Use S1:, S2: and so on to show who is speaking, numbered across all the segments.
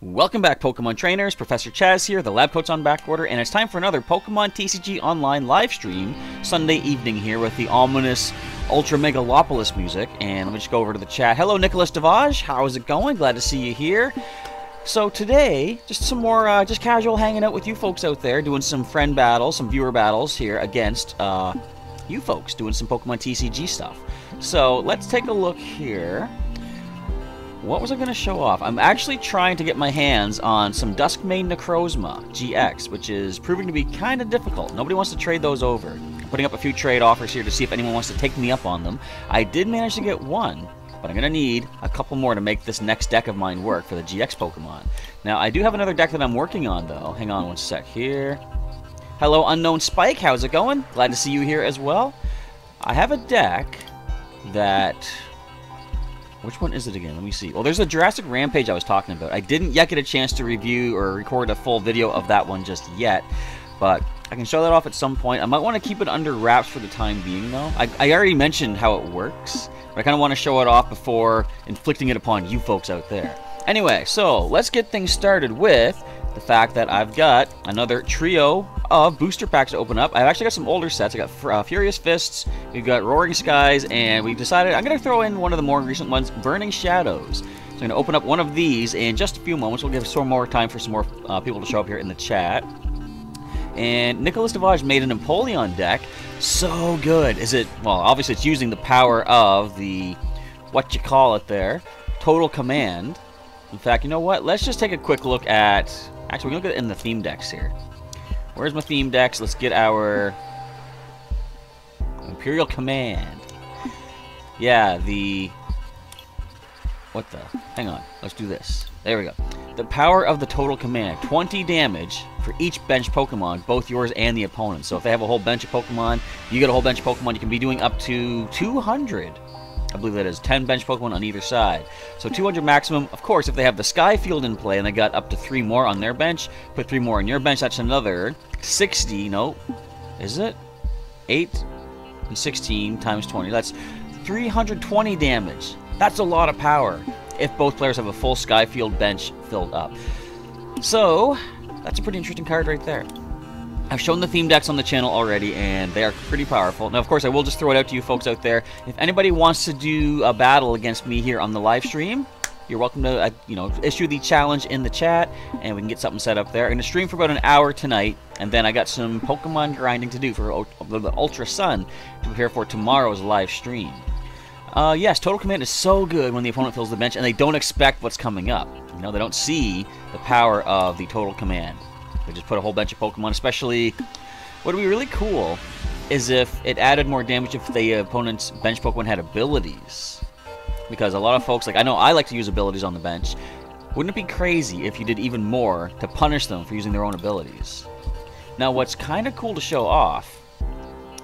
S1: Welcome back, Pokemon trainers. Professor Chaz here, the lab coat's on back order, and it's time for another Pokemon TCG Online live stream Sunday evening here with the ominous Ultra Megalopolis music. And let me just go over to the chat. Hello, Nicholas Devage. How is it going? Glad to see you here. So today, just some more, just casual hanging out with you folks out there, doing some friend battles, some viewer battles here against you folks, doing some Pokemon TCG stuff. So let's take a look here. What was I going to show off? I'm actually trying to get my hands on some Duskmane Necrozma GX, which is proving to be kind of difficult. Nobody wants to trade those over. I'm putting up a few trade offers here to see if anyone wants to take me up on them. I did manage to get one, but I'm going to need a couple more to make this next deck of mine work for the GX Pokemon. Now, I do have another deck that I'm working on, though. Hang on one sec here. Hello, Unknown Spike. How's it going? Glad to see you here as well. I have a deck that... Which one is it again? Let me see. Well, there's a Jurassic Rampage I was talking about. I didn't yet get a chance to review or record a full video of that one just yet, but I can show that off at some point. I might want to keep it under wraps for the time being, though. I already mentioned how it works, but I kind of want to show it off before inflicting it upon you folks out there. Anyway, so let's get things started with the fact that I've got another trio of booster packs to open up. I've actually got some older sets. I got Furious Fists, we've got Roaring Skies, and we've decided I'm going to throw in one of the more recent ones, Burning Shadows. So I'm going to open up one of these in just a few moments. We'll give some more time for some more people to show up here in the chat. And Nicholas Devage made an Empoleon deck. So good. Is it? Well, obviously it's using the power of the, what you call it there, Total Command. In fact, you know what? Let's just take a quick look at... Actually, we're going to look at it in the theme decks here. Where's my theme decks? Let's get our Imperial Command. Yeah, the... What the... Hang on. Let's do this. There we go. The power of the Total Command. 20 damage for each bench Pokemon, both yours and the opponent's. So if they have a whole bench of Pokemon, you get a whole bench of Pokemon, you can be doing up to 200. I believe that is 10 bench Pokemon on either side. So 200 maximum. Of course, if they have the Sky Field in play and they got up to 3 more on their bench, put 3 more on your bench, that's another 60. No, is it? 8 and 16 times 20. That's 320 damage. That's a lot of power if both players have a full Sky Field bench filled up. So, that's a pretty interesting card right there. I've shown the theme decks on the channel already, and they are pretty powerful. Now, of course, I will just throw it out to you folks out there. If anybody wants to do a battle against me here on the live stream, you're welcome to, issue the challenge in the chat, and we can get something set up there. I'm going to stream for about an hour tonight, and then I got some Pokemon grinding to do for the Ultra Sun to prepare for tomorrow's live stream. Yes, Total Command is so good when the opponent fills the bench, and they don't expect what's coming up. You know, they don't see the power of the Total Command. They just put a whole bunch of Pokemon, especially... What would be really cool is if it added more damage if the opponent's bench Pokemon had abilities. Because a lot of folks, like, I know I like to use abilities on the bench. Wouldn't it be crazy if you did even more to punish them for using their own abilities? Now, what's kind of cool to show off...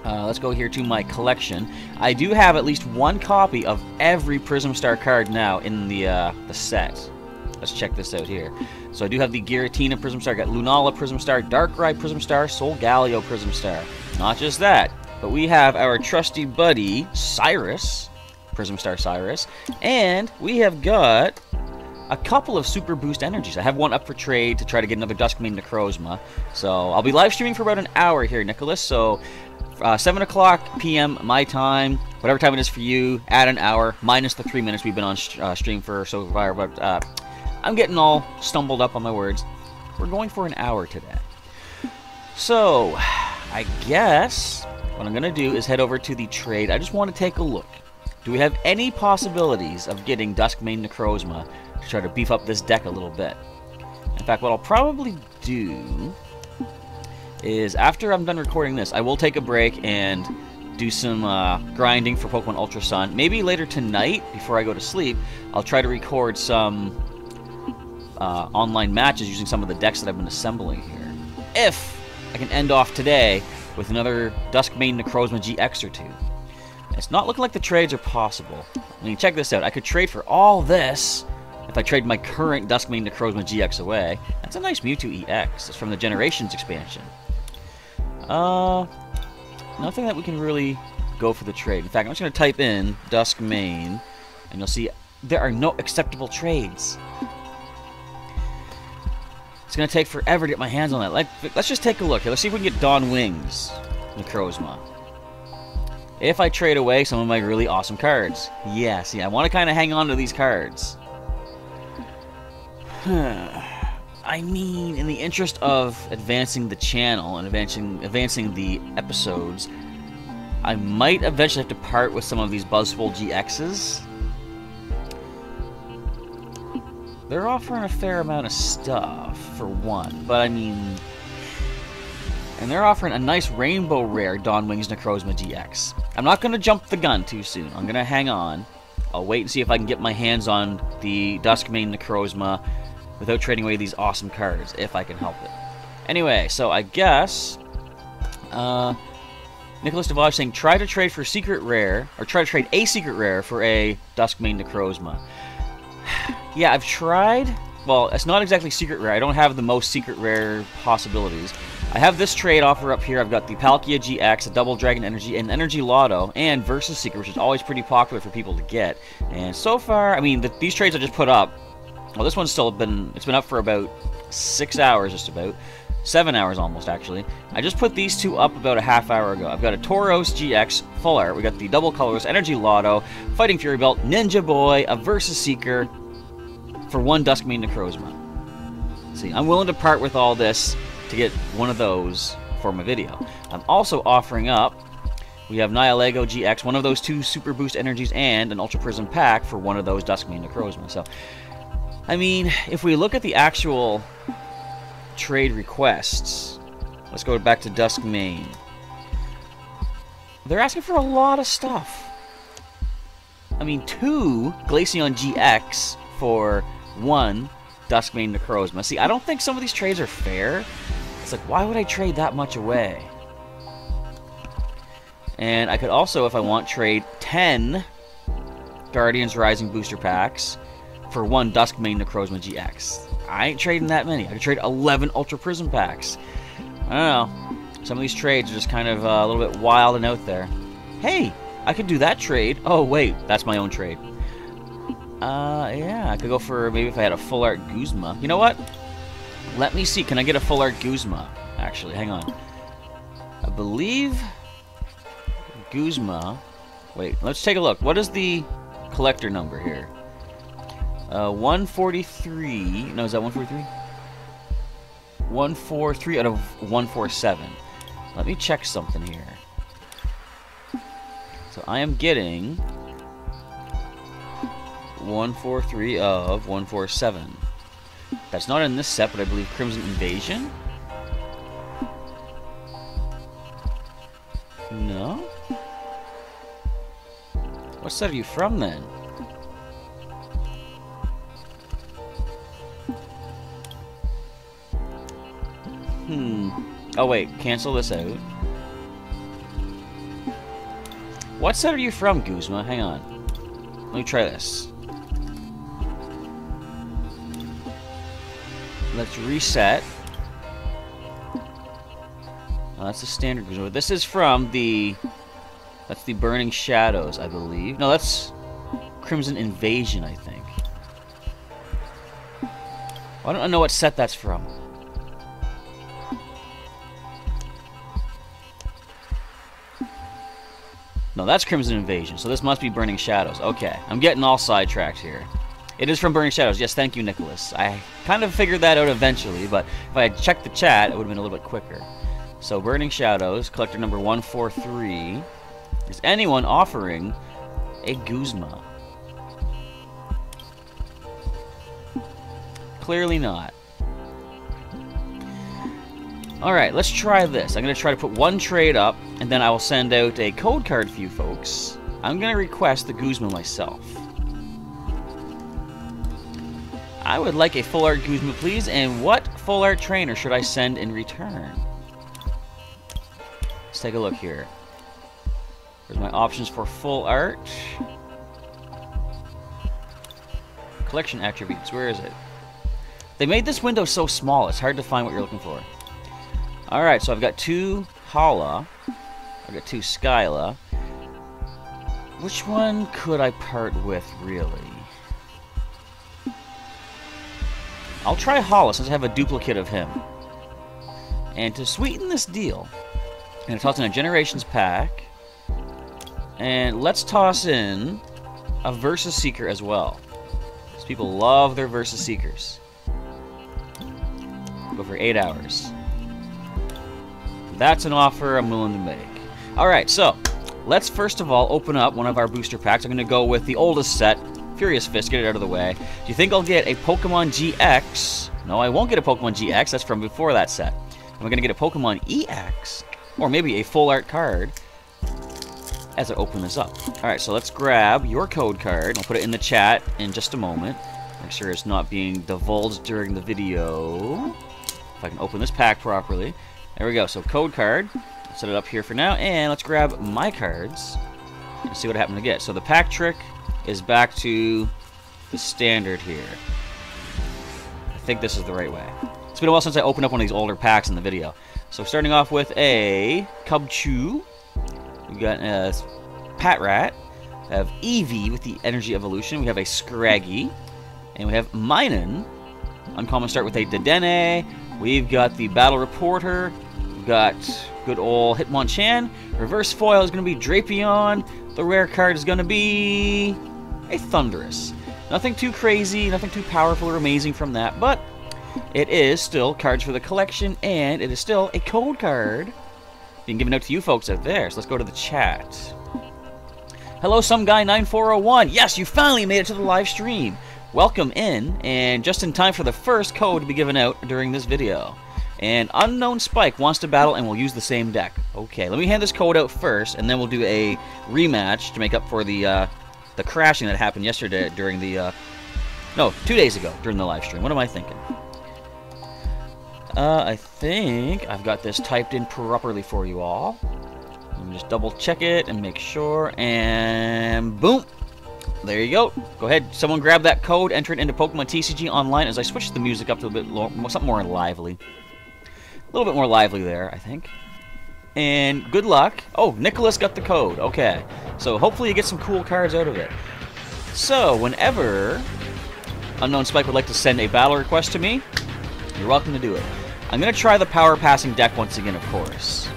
S1: let's go here to my collection. I do have at least one copy of every Prism Star card now in the set. Let's check this out here. So I do have the Giratina Prism Star, got Lunala Prism Star, Darkrai Prism Star, Solgaleo Prism Star. Not just that, but we have our trusty buddy, Cyrus, Prism Star Cyrus, and we have got a couple of Super Boost Energies. I have one up for trade to try to get another Duskmane Necrozma. So I'll be live streaming for about an hour here, Nicholas, so 7 o'clock p.m. my time, whatever time it is for you, add an hour, minus the 3 minutes we've been on stream for so far, but I'm getting all stumbled up on my words. We're going for an hour today. So, I guess what I'm going to do is head over to the trade. I just want to take a look. Do we have any possibilities of getting Duskmane Necrozma to try to beef up this deck a little bit? In fact, what I'll probably do is after I'm done recording this, I will take a break and do some grinding for Pokemon Ultra Sun. Maybe later tonight, before I go to sleep, I'll try to record some online matches using some of the decks that I've been assembling here. If I can end off today with another Duskmane Necrozma GX or two. It's not looking like the trades are possible. I mean, check this out. I could trade for all this if I trade my current Duskmane Necrozma GX away. That's a nice Mewtwo EX. It's from the Generations expansion. Nothing that we can really go for the trade. In fact, I'm just going to type in Duskmane, and you'll see there are no acceptable trades. It's going to take forever to get my hands on that. Let's just take a look here. Let's see if we can get Dawn Wings Necrozma. If I trade away some of my really awesome cards. Yeah, see, I want to kind of hang on to these cards. I mean, in the interest of advancing the channel and advancing the episodes, I might eventually have to part with some of these Buzzful GXs. They're offering a fair amount of stuff, for one, but I mean... And they're offering a nice Rainbow Rare Dawn Wings Necrozma GX. I'm not going to jump the gun too soon. I'm going to hang on. I'll wait and see if I can get my hands on the Duskmane Necrozma without trading away these awesome cards, if I can help it. Anyway, so I guess... Nicholas Devage saying, try to trade for Secret Rare, or try to trade a Secret Rare for a Duskmane Necrozma. Yeah, I've tried. Well, it's not exactly Secret Rare. I don't have the most Secret Rare possibilities. I have this trade offer up here. I've got the Palkia GX, a Double Dragon Energy, an Energy Lotto, and Versus Secret, which is always pretty popular for people to get. And so far, I mean, these trades I just put up. Well, this one's still been up for about 6 hours, just about. 7 hours almost, actually. I just put these two up about a half hour ago. I've got a Tauros GX Full Art. We got the Double Colors Energy Lotto, Fighting Fury Belt, Ninja Boy, a Versus Seeker for one Duskmane Necrozma. See, I'm willing to part with all this to get one of those for my video. I'm also offering up, we have Nihilego GX, one of those two Super Boost Energies, and an Ultra Prism pack for one of those Duskmane Necrozma. So, I mean, if we look at the actual trade requests, let's go back to Duskmane. They're asking for a lot of stuff. I mean, 2 Glaceon GX for 1 Duskmane Necrozma. See, I don't think some of these trades are fair. It's like, why would I trade that much away? And I could also, if I want, trade 10 Guardians Rising booster packs for 1 Duskmane Necrozma GX. I ain't trading that many. I could trade 11 Ultra Prism packs. I don't know. Some of these trades are just kind of a little bit wild and out there. Hey, I could do that trade. Oh, wait, that's my own trade. Yeah, I could go for, maybe if I had a Full Art Guzma. You know what? Let me see. Can I get a Full Art Guzma? Actually, hang on. I believe Guzma. Wait, let's take a look. What is the collector number here? 143. No, is that 143? 143 out of 147. Let me check something here. So I am getting 143 of 147. That's not in this set, but I believe Crimson Invasion? No? What set are you from, then? Oh, wait. Cancel this out. What set are you from, Guzma? Hang on. Let me try this. Let's reset. Oh, that's the standard Guzma. This is from the... That's the Burning Shadows, I believe. No, that's Crimson Invasion, I think. I don't know what set that's from. No, that's Crimson Invasion, so this must be Burning Shadows. Okay, I'm getting all sidetracked here. It is from Burning Shadows. Yes, thank you, Nicholas. I kind of figured that out eventually, but if I had checked the chat, it would have been a little bit quicker. So, Burning Shadows, collector number 143. Is anyone offering a Guzma? Clearly not. Alright, let's try this. I'm going to try to put one trade up, and then I will send out a code card for you folks. I'm going to request the Guzma myself. I would like a Full Art Guzma, please, and what Full Art Trainer should I send in return? Let's take a look here. There's my options for Full Art. Collection attributes, where is it? They made this window so small, it's hard to find what you're looking for. Alright, so I've got 2 Hala. I've got 2 Skyla. Which one could I part with, really? I'll try Hollow since I have a duplicate of him. And to sweeten this deal, I'm going to toss in a Generations pack. And let's toss in a Versus Seeker as well. Because people love their Versus Seekers. Go for 8 hours. That's an offer I'm willing to make. Alright, so let's first of all open up one of our booster packs. I'm going to go with the oldest set, Furious Fist, get it out of the way. Do you think I'll get a Pokemon GX? No, I won't get a Pokemon GX. That's from before that set. Am I going to get a Pokemon EX? Or maybe a full art card as I open this up. Alright, so let's grab your code card. I'll put it in the chat in just a moment. Make sure it's not being divulged during the video. If I can open this pack properly. There we go. So code card. I'll set it up here for now. And let's grab my cards and see what I happen to get. So the pack trick is back to the standard here. I think this is the right way. It's been a while since I opened up one of these older packs in the video. So starting off with a Cubchoo. We've got a Patrat. We have Eevee with the Energy Evolution. We have a Scraggy. And we have Minun. Uncommon start with a Dedenne. We've got the Battle Reporter. We've got good old Hitmonchan. Reverse foil is going to be Drapion. The rare card is going to be a Thundurus. Nothing too crazy, nothing too powerful or amazing from that, but it is still cards for the collection, and it is still a code card being given out to you folks out there. So let's go to the chat. Hello, some guy 9401. Yes, you finally made it to the live stream. Welcome in, and just in time for the first code to be given out during this video. And Unknown Spike wants to battle and will use the same deck. Okay, let me hand this code out first, and then we'll do a rematch to make up for the crashing that happened yesterday during the, no, 2 days ago during the live stream. What am I thinking? I think I've got this typed in properly for you all. Let me just double check it and make sure, and boom! There you go. Go ahead, someone grab that code, enter it into Pokemon TCG Online as I switch the music up to a bit something more lively. A little bit more lively there, I think. And good luck. Oh, Nicholas got the code. Okay. So hopefully you get some cool cards out of it. So, whenever Unknown Spike would like to send a battle request to me, you're welcome to do it. I'm going to try the Power Passing deck once again, of course.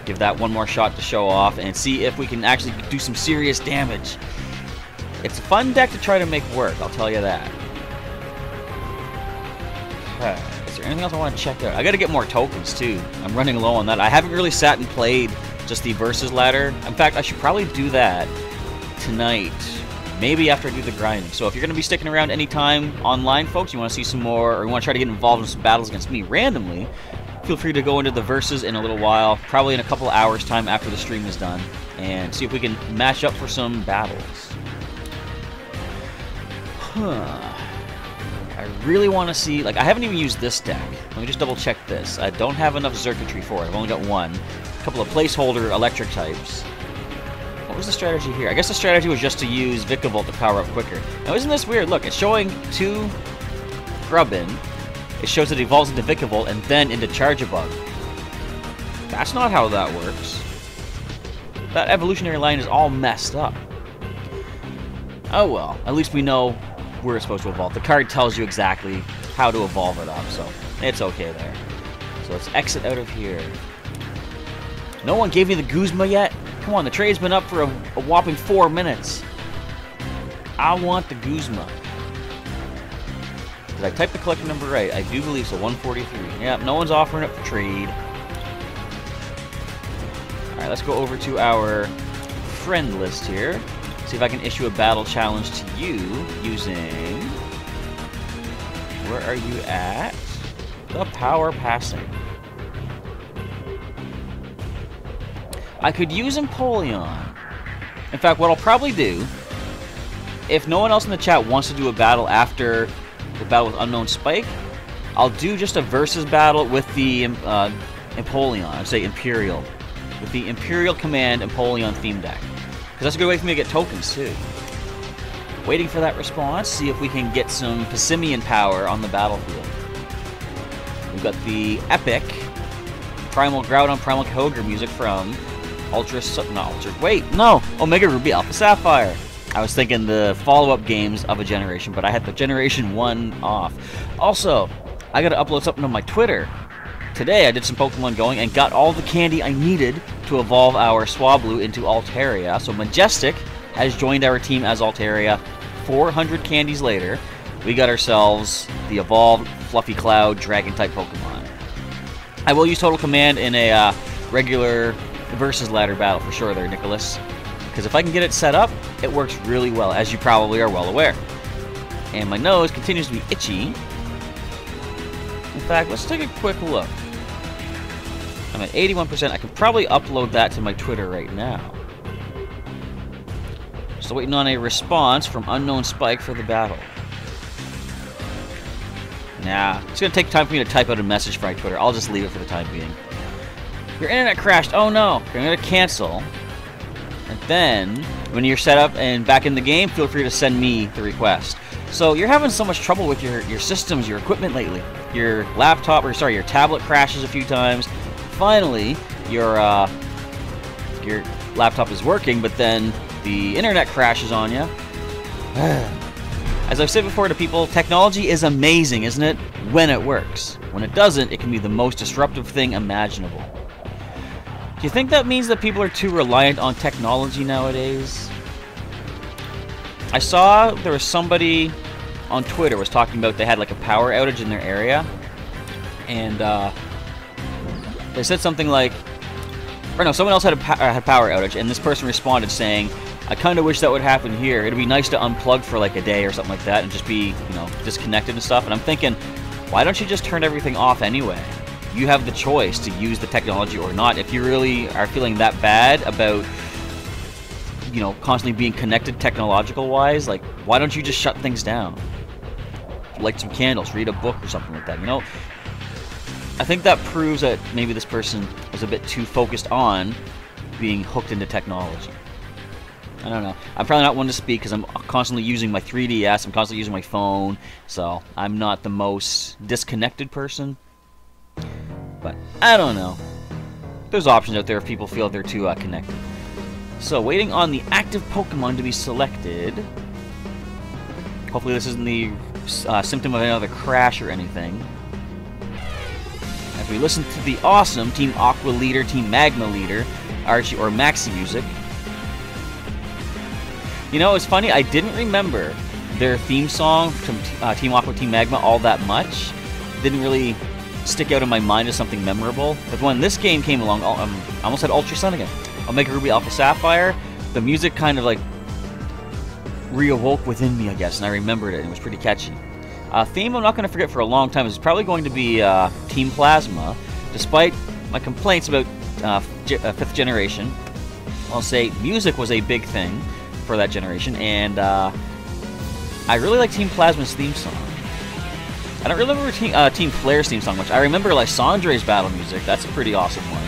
S1: Give that one more shot to show off and see if we can actually do some serious damage. It's a fun deck to try to make work, I'll tell you that. Okay. Is there anything else I want to check out? I gotta get more tokens, too. I'm running low on that. I haven't really sat and played just the Versus ladder. In fact, I should probably do that tonight. Maybe after I do the grinding. So if you're gonna be sticking around anytime online, folks, you want to see some more, or you want to try to get involved in some battles against me randomly, feel free to go into the Versus in a little while, probably in a couple hours time after the stream is done, and see if we can match up for some battles. I really want to see, like, I haven't even used this deck. Let me just double check this. I don't have enough circuitry for it. I've only got one. A couple of placeholder electric types. What was the strategy here? I guess the strategy was just to use Vikavolt to power up quicker. Now, isn't this weird? Look, it's showing 2 Grubbin. It shows it evolves into Vikavolt and then into Charjabug. That's not how that works. That evolutionary line is all messed up. Oh well, at least we know where it's supposed to evolve. The card tells you exactly how to evolve it up, so it's okay there. So let's exit out of here. No one gave me the Guzma yet? Come on, the trade's been up for a whopping 4 minutes. I want the Guzma. Did I type the collection number right? I do believe so, 143. Yep, no one's offering it for trade. Alright, let's go over to our friend list here. See if I can issue a battle challenge to you using... Where are you at? The Power Passing. I could use Empoleon. In fact, what I'll probably do, if no one else in the chat wants to do a battle after the battle with Unknown Spike, I'll do just a versus battle with the Empoleon. I'd say Imperial. With the Imperial Command Empoleon theme deck. Because that's a good way for me to get tokens, too. Waiting for that response, see if we can get some Passimian power on the battlefield. We've got the epic Primal Groudon, Primal Kyogre music from Omega Ruby Alpha Sapphire. I was thinking the follow-up games of a generation, but I had the Generation 1 off. Also, I gotta upload something on my Twitter. Today I did some Pokemon going and got all the candy I needed to evolve our Swablu into Altaria. So Majestic has joined our team as Altaria. 400 candies later, we got ourselves the evolved Fluffy Cloud Dragon-type Pokemon. I will use Total Command in a regular versus ladder battle for sure there, Nicholas. Because if I can get it set up, it works really well, as you probably are well aware. And my nose continues to be itchy. In fact, let's take a quick look. I'm at 81%. I could probably upload that to my Twitter right now. Still waiting on a response from Unknown Spike for the battle. Nah, it's going to take time for me to type out a message for my Twitter. I'll just leave it for the time being. Your internet crashed. Oh no. You're going to cancel. And then, when you're set up and back in the game, feel free to send me the request. So, you're having so much trouble with your systems, your equipment lately. Your laptop, or sorry, your tablet crashes a few times. Finally, your laptop is working, but then the internet crashes on you. As I've said before to people, technology is amazing, isn't it? When it works. When it doesn't, it can be the most disruptive thing imaginable. Do you think that means that people are too reliant on technology nowadays? I saw there was somebody on Twitter was talking about they had like a power outage in their area, and they said something like, or no, someone else had a power outage, and this person responded saying, I kind of wish that would happen here. It'd be nice to unplug for like a day or something like that and just be, you know, disconnected and stuff. And I'm thinking, why don't you just turn everything off anyway? You have the choice to use the technology or not. If you really are feeling that bad about, you know, constantly being connected technological-wise, like, why don't you just shut things down? Light some candles, read a book or something like that, you know? I think that proves that maybe this person was a bit too focused on being hooked into technology. I don't know. I'm probably not one to speak because I'm constantly using my 3DS, I'm constantly using my phone, so I'm not the most disconnected person. But I don't know. There's options out there if people feel they're too connected. So, waiting on the active Pokemon to be selected. Hopefully this isn't the symptom of another crash or anything. As we listen to the awesome Team Aqua leader, Team Magma leader, Archie or Maxi music. You know, it's funny, I didn't remember their theme song from Team Aqua, Team Magma all that much. Didn't really stick out in my mind as something memorable. But when this game came along, I almost had Ultra Sun again. Omega Ruby Alpha Sapphire, the music kind of like reawoke within me, I guess, and I remembered it, and it was pretty catchy. Theme I'm not going to forget for a long time is probably going to be Team Plasma. Despite my complaints about 5th generation, I'll say music was a big thing for that generation, and I really like Team Plasma's theme song. I don't remember Team Flare's theme song much. I remember Lysandre's battle music. That's a pretty awesome one.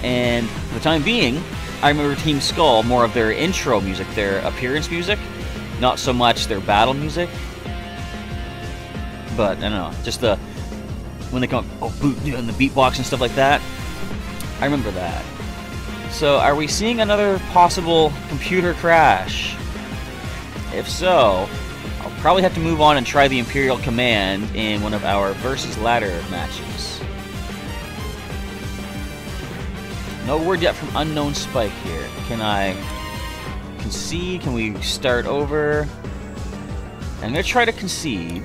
S1: And for the time being, I remember Team Skull, more of their intro music, their appearance music, not so much their battle music. But, I don't know, just when they come, oh, boot, and the beatbox and stuff like that. I remember that. So, are we seeing another possible computer crash? If so, I'll probably have to move on and try the Imperial Command in one of our versus ladder matches. No word yet from Unknown Spike here. Can I concede? Can we start over? I'm going to try to concede.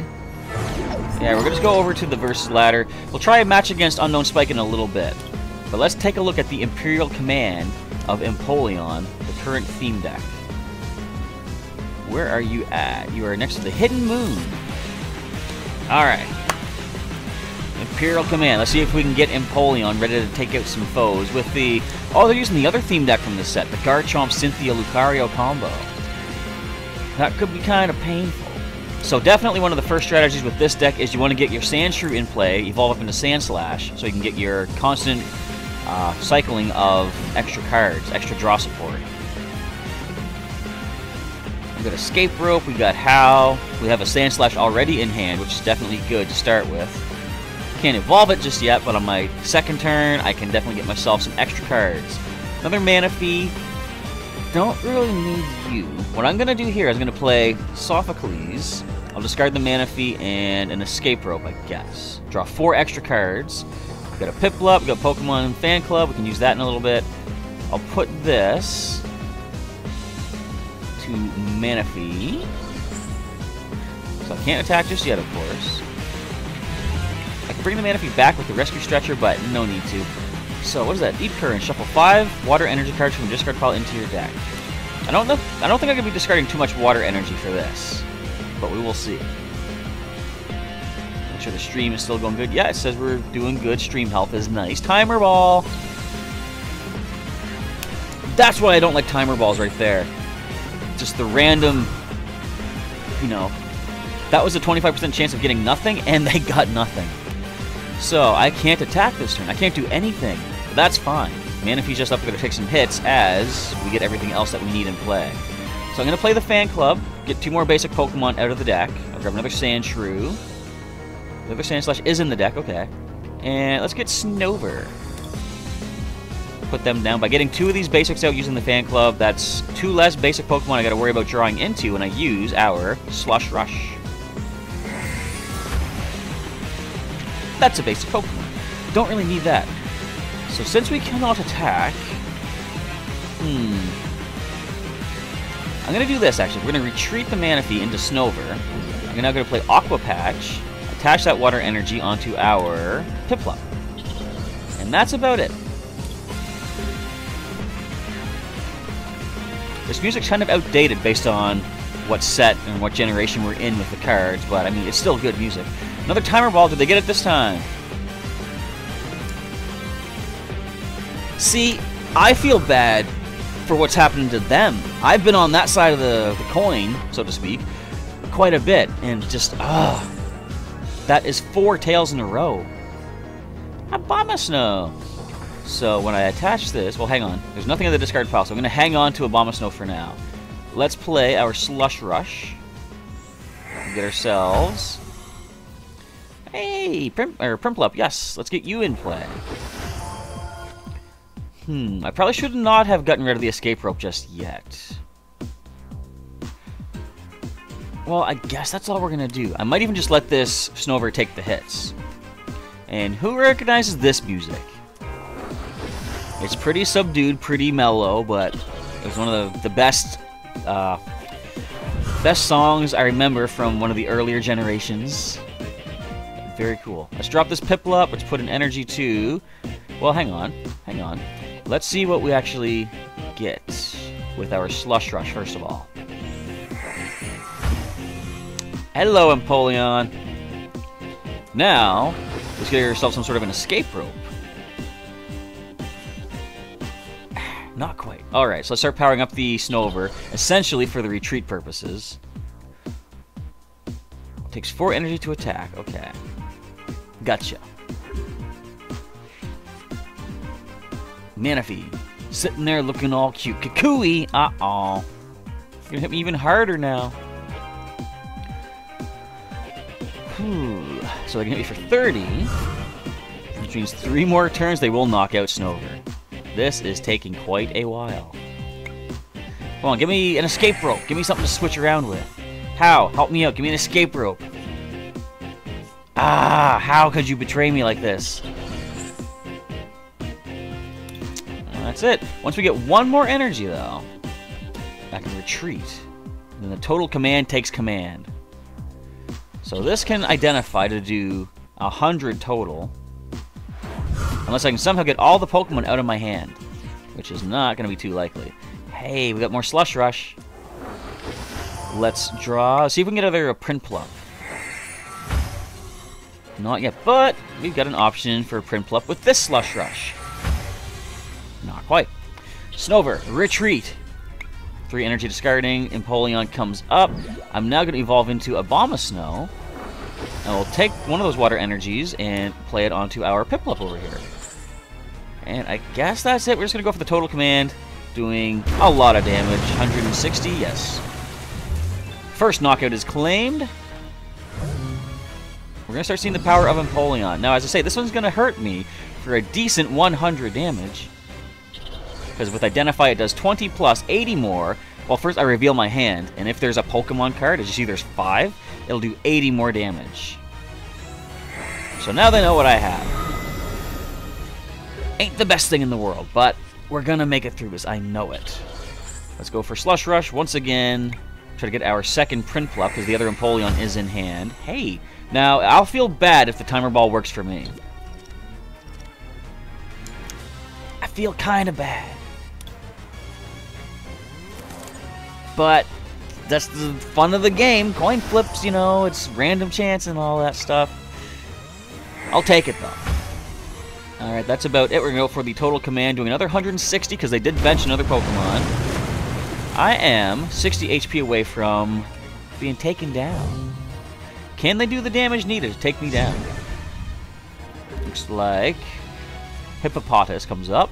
S1: Yeah, we're going to just go over to the versus ladder. We'll try a match against Unknown Spike in a little bit. But let's take a look at the Imperial Command of Empoleon, the current theme deck. Where are you at? You are next to the Hidden Moon. Alright. Imperial Command. Let's see if we can get Empoleon ready to take out some foes with the... Oh, they're using the other theme deck from this set, the Garchomp Cynthia Lucario combo. That could be kind of painful. So definitely one of the first strategies with this deck is you want to get your Sandshrew in play, evolve up into Sandslash, so you can get your constant cycling of extra cards, extra draw support. We've got Escape Rope, we've got How, we have a Sandslash already in hand, which is definitely good to start with. Can't evolve it just yet, but on my second turn, I can definitely get myself some extra cards. Another Manaphy, don't really need you. What I'm going to do here is I'm going to play Sophocles. I'll discard the Manaphy and an Escape Rope, I guess. Draw 4 extra cards. We've got a Piplup, we've got Pokemon Fan Club. We can use that in a little bit. I'll put this to Manaphy. So I can't attack just yet, of course. I can bring the Manaphy back with the Rescue Stretcher, but no need to. So what is that? Deep Current. Shuffle 5 water energy cards from the discard pile into your deck. I don't think I'm gonna be discarding too much water energy for this, but we will see. Make sure the stream is still going good. Yeah, it says we're doing good. Stream health is nice. Timer ball. That's why I don't like timer balls right there. Just the random, you know, that was a 25% chance of getting nothing, and they got nothing. So I can't attack this turn. I can't do anything. But that's fine. Manaphy's just up there to take some hits as we get everything else that we need in play. So I'm going to play the Fan Club, get 2 more basic Pokemon out of the deck. I'll grab another Sandshrew. The other Sandslash is in the deck, okay. And let's get Snover. Put them down. By getting 2 of these basics out using the Fan Club, that's 2 less basic Pokemon I got to worry about drawing into when I use our Slush Rush. That's a basic Pokemon. Don't really need that. So since we cannot attack, I'm going to do this, actually. We're going to retreat the Manaphy into Snover. I'm now going to play Aqua Patch, attach that water energy onto our Piplup. And that's about it. This music's kind of outdated based on what set and what generation we're in with the cards, but I mean, it's still good music. Another timer ball. Did they get it this time? See, I feel bad for what's happening to them. I've been on that side of the coin, so to speak, quite a bit, and just, that is 4 tails in a row. Abomasnow. So when I attach this, well, hang on. There's nothing in the discard pile, so I'm going to hang on to Abomasnow for now. Let's play our Slush Rush. Get ourselves... Hey, Prinplup, yes, let's get you in play. I probably should not have gotten rid of the Escape Rope just yet. Well, I guess that's all we're going to do. I might even just let this Snover take the hits. And who recognizes this music? It's pretty subdued, pretty mellow, but it was one of the best songs I remember from one of the earlier generations. Very cool. Let's drop this Piplup. Let's put an energy to... Well, hang on. Let's see what we actually get with our Slush Rush, first of all. Hello, Empoleon. Now, let's get ourselves some sort of an Escape Rope. Not quite. Alright, so let's start powering up the Snover, essentially for the retreat purposes. Takes 4 energy to attack. Okay. Gotcha. Manaphy, sitting there looking all cute. Kukui! Uh-oh. It's gonna hit me even harder now. So they can hit me for 30, which means 3 more turns they will knock out Snover. This is taking quite a while. Come on, give me an Escape Rope. Give me something to switch around with. How? Help me out. Give me an Escape Rope. Ah, how could you betray me like this? Well, that's it. Once we get 1 more energy, though, I can retreat. And then the total command takes command. So this can identify to do 100 total. Unless I can somehow get all the Pokemon out of my hand. Which is not going to be too likely. Hey, we got more Slush Rush. Let's draw. See if we can get another Prinplup. Not yet, but we've got an option for Prinplup with this Slush Rush. Not quite. Snover, retreat. 3 energy discarding. Empoleon comes up. I'm now going to evolve into Abomasnow. And we'll take one of those water energies and play it onto our Piplup over here. And I guess that's it. We're just going to go for the total command. Doing a lot of damage. 160, yes. First knockout is claimed. We're going to start seeing the power of Empoleon. Now, as I say, this one's going to hurt me for a decent 100 damage. Because with Identify, it does 20 plus 80 more. Well, first I reveal my hand, and if there's a Pokemon card, as you see there's 5, it'll do 80 more damage. So now they know what I have. Ain't the best thing in the world, but we're gonna make it through this. I know it. Let's go for Slush Rush once again. Try to get our second Prinplup, because the other Empoleon is in hand. Hey, now I'll feel bad if the Timer Ball works for me. I feel kind of bad. But that's the fun of the game. Coin flips, you know, it's random chance and all that stuff. I'll take it, though. Alright, that's about it. We're going to go for the total command, doing another 160, because they did bench another Pokemon. I am 60 HP away from being taken down. Can they do the damage needed to take me down? Looks like Hippopotas comes up.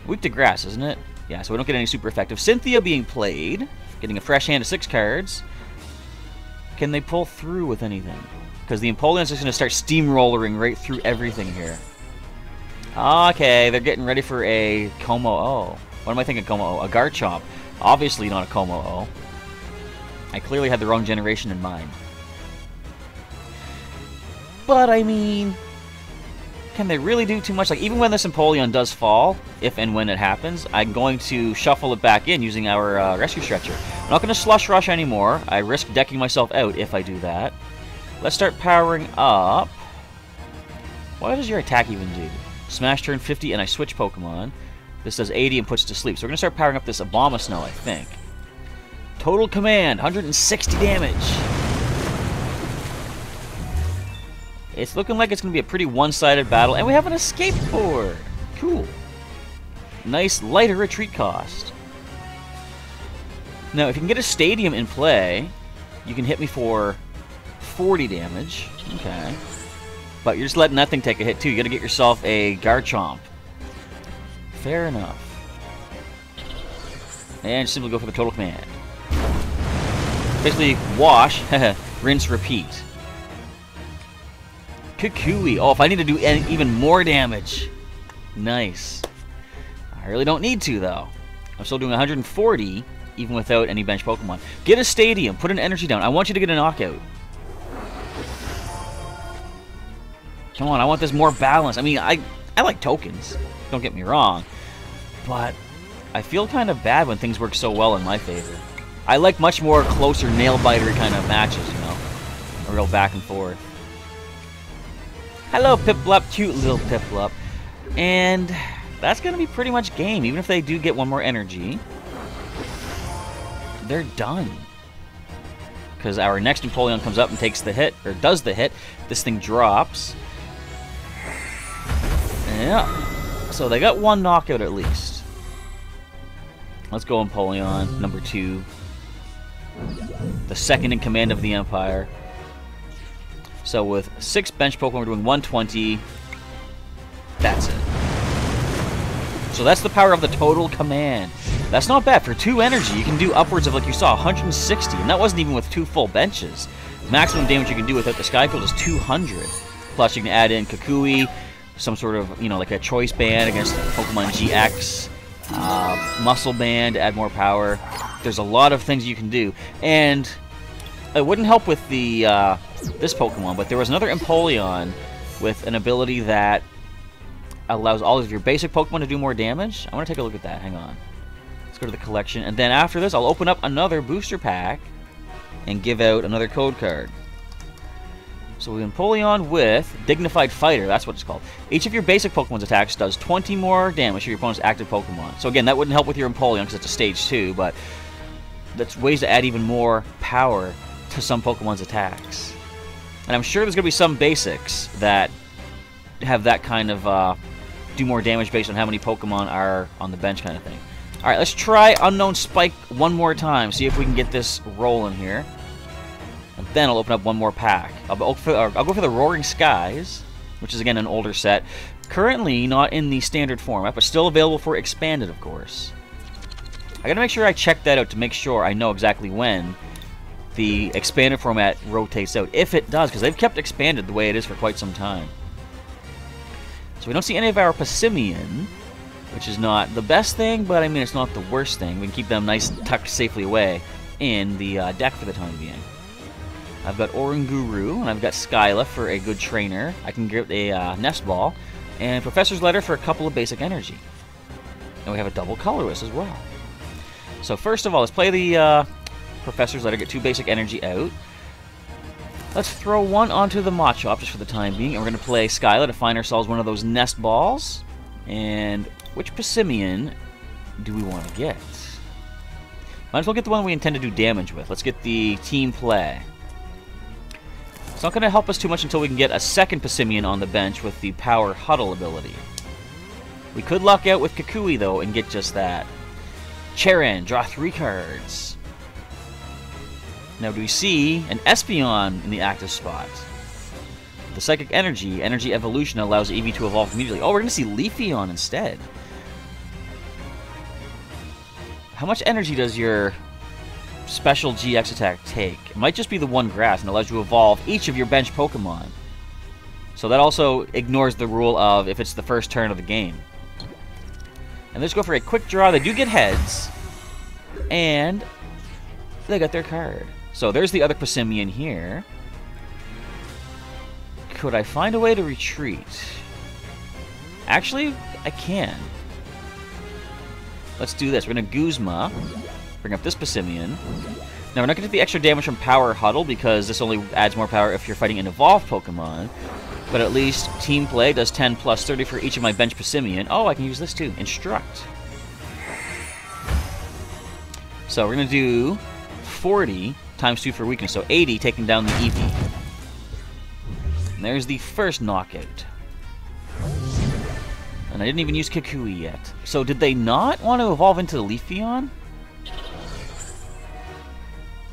S1: Weak to grass, isn't it? Yeah, so we don't get any super effective. Cynthia being played. Getting a fresh hand of 6 cards. Can they pull through with anything? Because the Empoleon's just going to start steamrollering right through everything here. Okay, they're getting ready for a Como-O. What am I thinking Como-O? A Garchomp. Obviously not a Como-O. I clearly had the wrong generation in mind. But, I mean, can they really do too much? Like, even when this Empoleon does fall, if and when it happens, I'm going to shuffle it back in using our Rescue Stretcher. I'm not going to Slush Rush anymore. I risk decking myself out if I do that. Let's start powering up. What does your attack even do? Smash turn 50 and I switch Pokemon. This does 80 and puts to sleep. So we're going to start powering up this Abomasnow, I think. Total command, 160 damage. It's looking like it's going to be a pretty one-sided battle. And we have an escape board. Cool. Nice, lighter retreat cost. Now, if you can get a Stadium in play, you can hit me for 40 damage. Okay. But you're just letting that thing take a hit, too. You got to get yourself a Garchomp. Fair enough. And simply go for the total command. Basically, wash, rinse, repeat. Kukui. Oh, if I need to do even more damage. Nice. I really don't need to, though. I'm still doing 140, even without any bench Pokemon. Get a Stadium. Put an energy down. I want you to get a knockout. Come on, I want this more balance. I mean, I like tokens. Don't get me wrong. But I feel kind of bad when things work so well in my favor. I like much more closer, nail-biter kind of matches, you know? A real back and forth. Hello, Piplup. Cute little Piplup. And that's going to be pretty much game. Even if they do get one more energy, they're done. Because our next Empoleon comes up and takes the hit, or does the hit. This thing drops. Yeah. So they got one knockout at least. Let's go Empoleon, number 2. The second in command of the Empire. So with 6 bench Pokemon, we're doing 120. That's it. So that's the power of the total command. That's not bad. For 2 energy, you can do upwards of, like you saw, 160. And that wasn't even with 2 full benches. The maximum damage you can do without the Skyfield is 200. Plus, you can add in Kukui, some sort of, you know, like a Choice Band against Pokemon GX. Muscle Band to add more power. There's a lot of things you can do. And it wouldn't help with the this Pokemon, but there was another Empoleon with an ability that allows all of your basic Pokemon to do more damage. I want to take a look at that. Hang on. Let's go to the collection. And then after this, I'll open up another booster pack and give out another code card. So we Empoleon with Dignified Fighter. That's what it's called. Each of your basic Pokemon's attacks does 20 more damage to your opponent's active Pokemon. So again, that wouldn't help with your Empoleon because it's a stage 2, but that's ways to add even more power to some Pokemon's attacks. And I'm sure there's going to be some basics that have that kind of do more damage based on how many Pokemon are on the bench kind of thing. Alright, let's try Unknown Spike one more time. See if we can get this rolling here. And then I'll open up one more pack. I'll go for the Roaring Skies, which is again an older set. Currently not in the standard format, but still available for expanded, of course. I gotta make sure I check that out to make sure I know exactly when the expanded format rotates out. If it does, because they've kept expanded the way it is for quite some time. So we don't see any of our Passimian. which is not the best thing, but I mean, it's not the worst thing. We can keep them nice and tucked safely away in the deck for the time being. I've got Oranguru, and I've got Skyla for a good trainer. I can get a Nest Ball, and Professor's Letter for a couple of basic energy. And we have a double colorless as well. So first of all, let's play the Professor's Letter, get 2 basic energy out. Let's throw one onto the Machop just for the time being, and we're going to play Skyla to find ourselves one of those Nest Balls. And which Pissimian do we want to get? Might as well get the one we intend to do damage with. Let's get the Team Play. It's not going to help us too much until we can get a second Pissimian on the bench with the Power Huddle ability. We could luck out with Kukui, though, and get just that. Charon, draw 3 cards. Now, do we see an Espeon in the active spot? The Psychic Energy Evolution allows Eevee to evolve immediately. Oh, we're going to see Leafeon instead. How much energy does your special GX attack take? It might just be the 1 grass and allows you to evolve each of your bench Pokemon. So that also ignores the rule of if it's the first turn of the game. And let's go for a quick draw. They do get heads. And they got their card. So there's the other Pissimian here. Could I find a way to retreat? Actually, I can. Let's do this. We're going to Guzma. Bring up this Pissimian. Now, we're not going to get the extra damage from Power Huddle because this only adds more power if you're fighting an evolved Pokemon. But at least Team Play does 10 plus 30 for each of my bench Pissimian. Oh, I can use this too. Instruct. So we're going to do 40 times 2 for weakness. So 80 taking down the Eevee. And there's the first knockout. And I didn't even use Kukui yet. So did they not want to evolve into the Leafeon?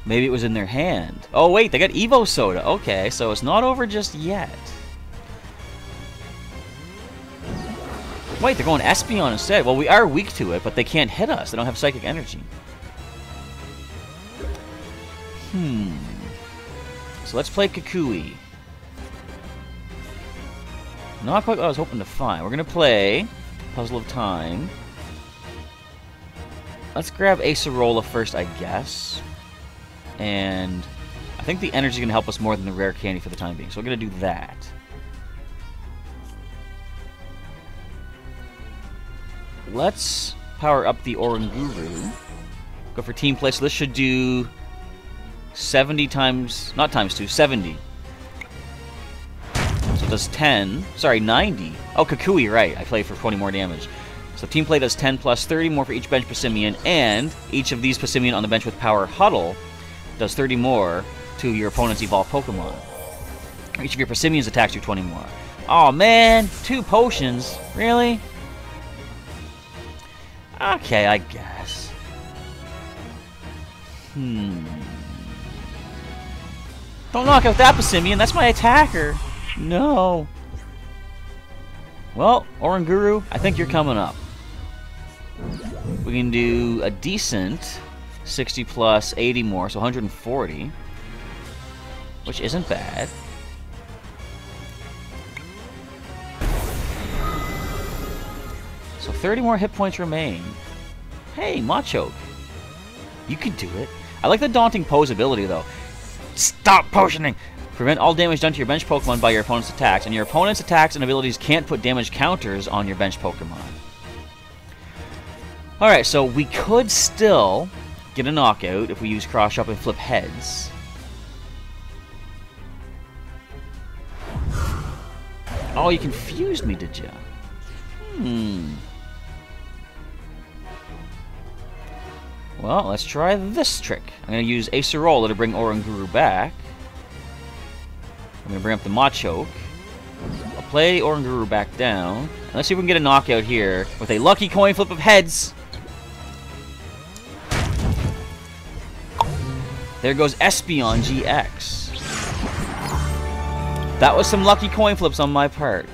S1: Maybe it was in their hand. Oh wait, they got Evo Soda. Okay, so it's not over just yet. Wait, they're going Espeon instead. Well, we are weak to it, but they can't hit us. They don't have Psychic Energy. So let's play Kukui. Not quite what I was hoping to find. We're going to play Puzzle of Time. Let's grab Acerola first, I guess. And I think the energy is going to help us more than the rare candy for the time being. So we're going to do that. Let's power up the Oranguru. Go for Team Play. So this should do 70 times... Not times 2, 70. So it does 10. Sorry, 90. Oh, Kukui, right. I play for 20 more damage. So Team Play does 10 plus 30 more for each bench Pissimian, and each of these Pissimian on the bench with Power Huddle does 30 more to your opponent's evolved Pokemon. Each of your Pissimians attacks you 20 more. Oh man, 2 potions? Really? Okay, I guess. Don't knock out that Pissimian, that's my attacker. No. Well, Oranguru, I think you're coming up. We can do a decent 60 plus 80 more, so 140. Which isn't bad. So 30 more hit points remain. Hey, Machoke. You can do it. I like the Daunting Pose ability, though. Stop potioning! Prevent all damage done to your bench Pokemon by your opponent's attacks, and your opponent's attacks and abilities can't put damage counters on your bench Pokemon. Alright, so we could still get a knockout if we use Cross Chop and flip heads. Oh, you confused me, did you? Well, let's try this trick. I'm going to use Acerola to bring Oranguru back. I'm going to bring up the Machoke. I'll play Oranguru back down. And let's see if we can get a knockout here with a lucky coin flip of heads. There goes Espeon GX. That was some lucky coin flips on my part.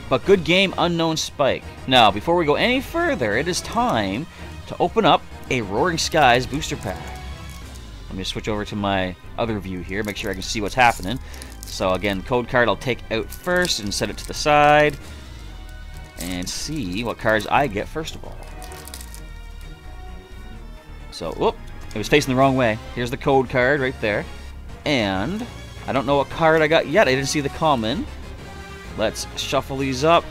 S1: But good game, Unknown Spike. Now, before we go any further, it is time to open up a Roaring Skies booster pack. Let me switch over to my other view here, make sure I can see what's happening. So again, code card I'll take out first and set it to the side. and see what cards I get first of all. So, whoop, it was facing the wrong way. Here's the code card right there. And I don't know what card I got yet. I didn't see the common. Let's shuffle these up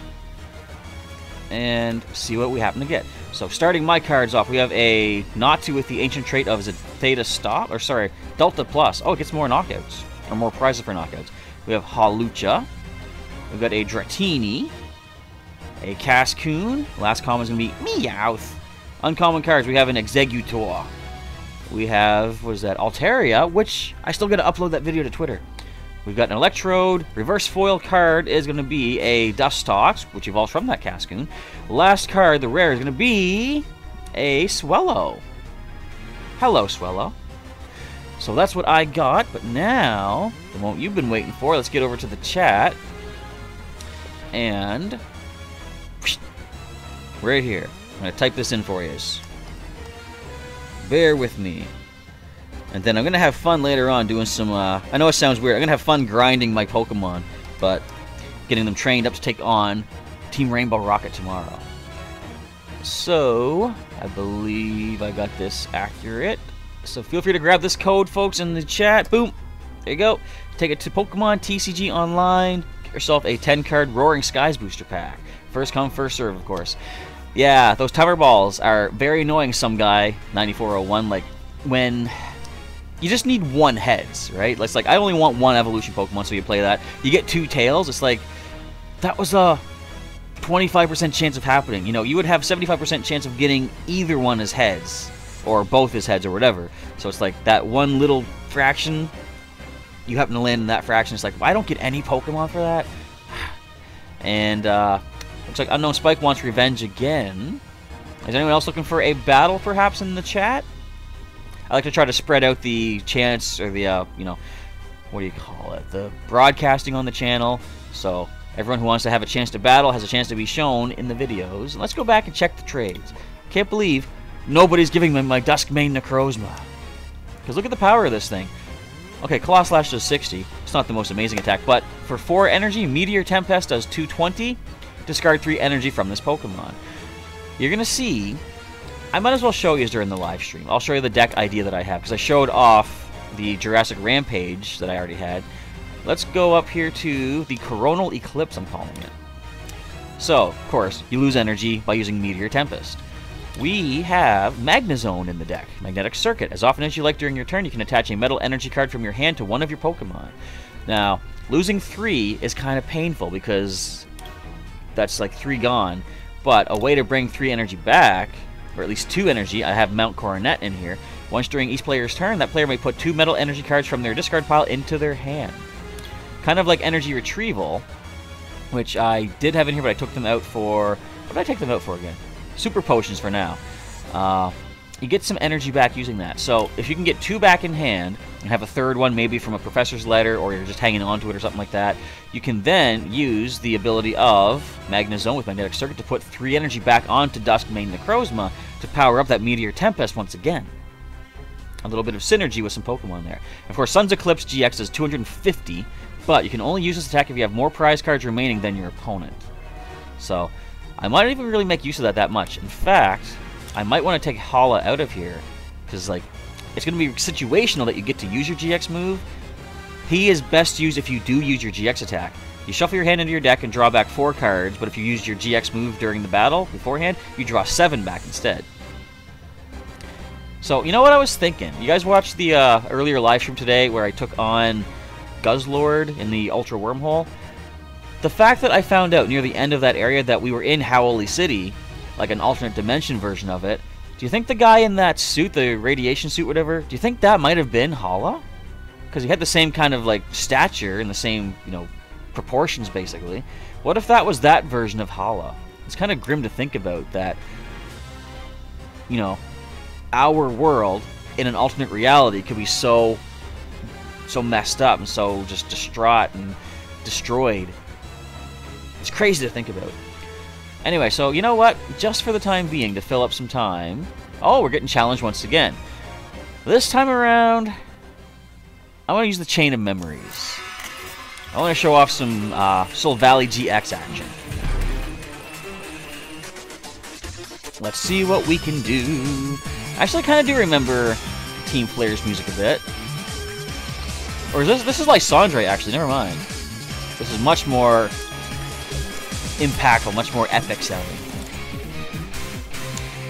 S1: and see what we happen to get. So, starting my cards off, we have a Natu with the ancient trait of, is it Theta Stop? Or, sorry, Delta Plus. Oh, it gets more knockouts. Or more prizes for knockouts. We have Hawlucha. We've got a Dratini. A Cascoon. Last common is going to be Meowth. Uncommon cards, we have an Executor. We have, what is that, Altaria, which I still got to upload that video to Twitter. We've got an Electrode. Reverse foil card is going to be a Dustox, which evolves from that Cascoon. Last card, the rare, is going to be a Swellow. Hello, Swellow. So that's what I got, but now, the moment you've been waiting for, let's get over to the chat. And right here. I'm going to type this in for you. Bear with me. And then I'm going to have fun later on doing some, I know it sounds weird, I'm going to have fun grinding my Pokemon, but getting them trained up to take on Team Rainbow Rocket tomorrow. So, I believe I got this accurate. So feel free to grab this code, folks, in the chat. Boom. There you go. Take it to Pokémon TCG Online. Get yourself a 10-card Roaring Skies booster pack. First come, first serve, of course. Yeah, those Tower Balls are very annoying, some guy, 9401, like, when you just need one heads, right? It's like, I only want one evolution Pokemon, so you play that. You get two tails, it's like, that was a 25% chance of happening. You know, you would have 75% chance of getting either one as heads, or both as heads, or whatever. So it's like, that one little fraction, you happen to land in that fraction, it's like, I don't get any Pokemon for that. And, looks like Unknown Spike wants revenge again. Is anyone else looking for a battle, perhaps, in the chat? I like to try to spread out the chance, or the, you know, what do you call it? The broadcasting on the channel. So everyone who wants to have a chance to battle has a chance to be shown in the videos. And let's go back and check the trades. Can't believe nobody's giving me my Duskmane Necrozma. Because look at the power of this thing. Okay, Claw Slash does 60. It's not the most amazing attack, but for 4 energy, Meteor Tempest does 220. Discard 3 energy from this Pokemon. You're going to see, I might as well show you during the live stream. I'll show you the deck idea that I have, because I showed off the Jurassic Rampage that I already had. Let's go up here to the Coronal Eclipse, I'm calling it. So, of course, you lose energy by using Meteor Tempest. We have Magnezone in the deck, Magnetic Circuit. As often as you like during your turn, you can attach a metal energy card from your hand to one of your Pokemon. Now, losing 3 is kind of painful, because that's like 3 gone, but a way to bring 3 energy back, or at least 2 energy, I have Mount Coronet in here. Once during each player's turn, that player may put 2 metal energy cards from their discard pile into their hand. Kind of like energy retrieval, which I did have in here, but I took them out for, what did I take them out for again? Super Potions for now. You get some energy back using that. So if you can get 2 back in hand, and have a third one maybe from a Professor's Letter, or you're just hanging on to it or something like that, you can then use the ability of Magnezone with Magnetic Circuit to put 3 energy back onto Duskmane Necrozma to power up that Meteor Tempest once again. A little bit of synergy with some Pokemon there. Of course, Sun's Eclipse GX does 250, but you can only use this attack if you have more prize cards remaining than your opponent. So, I might not even really make use of that much. In fact, I might want to take Hala out of here, because, like, it's going to be situational that you get to use your GX move. He is best used if you do use your GX attack. You shuffle your hand into your deck and draw back 4 cards, but if you used your GX move during the battle beforehand, you draw 7 back instead. So, you know what I was thinking? You guys watched the earlier live stream today where I took on Guzzlord in the Ultra Wormhole? The fact that I found out near the end of that area that we were in Howdy City, like an alternate dimension version of it, do you think the guy in that suit, the radiation suit, whatever, do you think that might have been Hala? Because he had the same kind of, like, stature and the same, you know, proportions, basically. What if that was that version of Hala? It's kind of grim to think about that, you know, our world in an alternate reality could be so messed up and so just distraught and destroyed. It's crazy to think about. Anyway, so you know what? Just for the time being, to fill up some time... Oh, we're getting challenged once again. This time around, I want to use the Chain of Memories. I want to show off some Soul Valley GX action. Let's see what we can do. Actually, I kind of do remember Team Flare's music a bit. Or is this is Lysandre, actually. Never mind. This is much more impactful, much more epic sounding.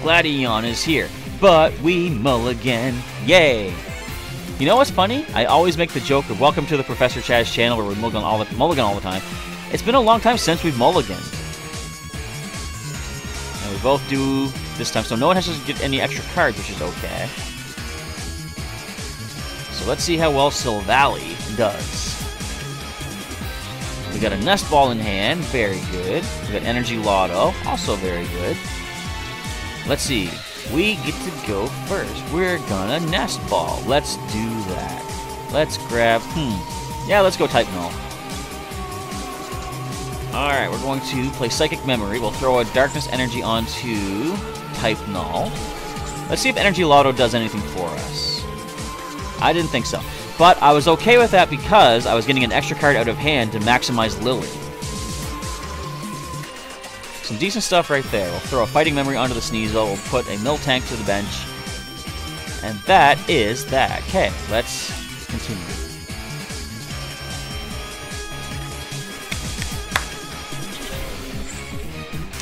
S1: Gladion is here, but we mulligan. Yay! You know what's funny? I always make the joke of welcome to the Professor Chaz channel where we mulligan all the time. It's been a long time since we've mulliganed. And we both do this time, so no one has to get any extra cards, which is okay. So let's see how well Silvally does. We got a Nest Ball in hand, very good. We got Energy Lotto, also very good. Let's see, we get to go first. We're gonna Nest Ball. Let's do that. Let's grab, yeah, let's go Type Null. Alright, we're going to play Psychic Memory. We'll throw a Darkness Energy onto Type Null. Let's see if Energy Lotto does anything for us. I didn't think so. But I was okay with that because I was getting an extra card out of hand to maximize Lily. Some decent stuff right there. We'll throw a Fighting Memory onto the Sneasel. We'll put a Miltank to the bench. And that is that. Okay, let's continue.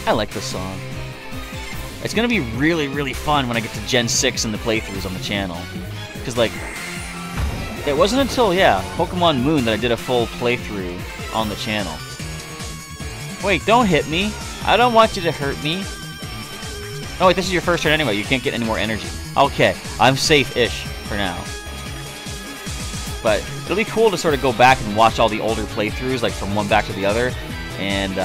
S1: I like this song. It's going to be really, really fun when I get to Gen 6 and the playthroughs on the channel. Because, like, it wasn't until, yeah, Pokemon Moon that I did a full playthrough on the channel. Wait, don't hit me. I don't want you to hurt me. Oh, wait, this is your first turn anyway. You can't get any more energy. Okay, I'm safe-ish for now. But it'll be cool to sort of go back and watch all the older playthroughs, like from one back to the other, and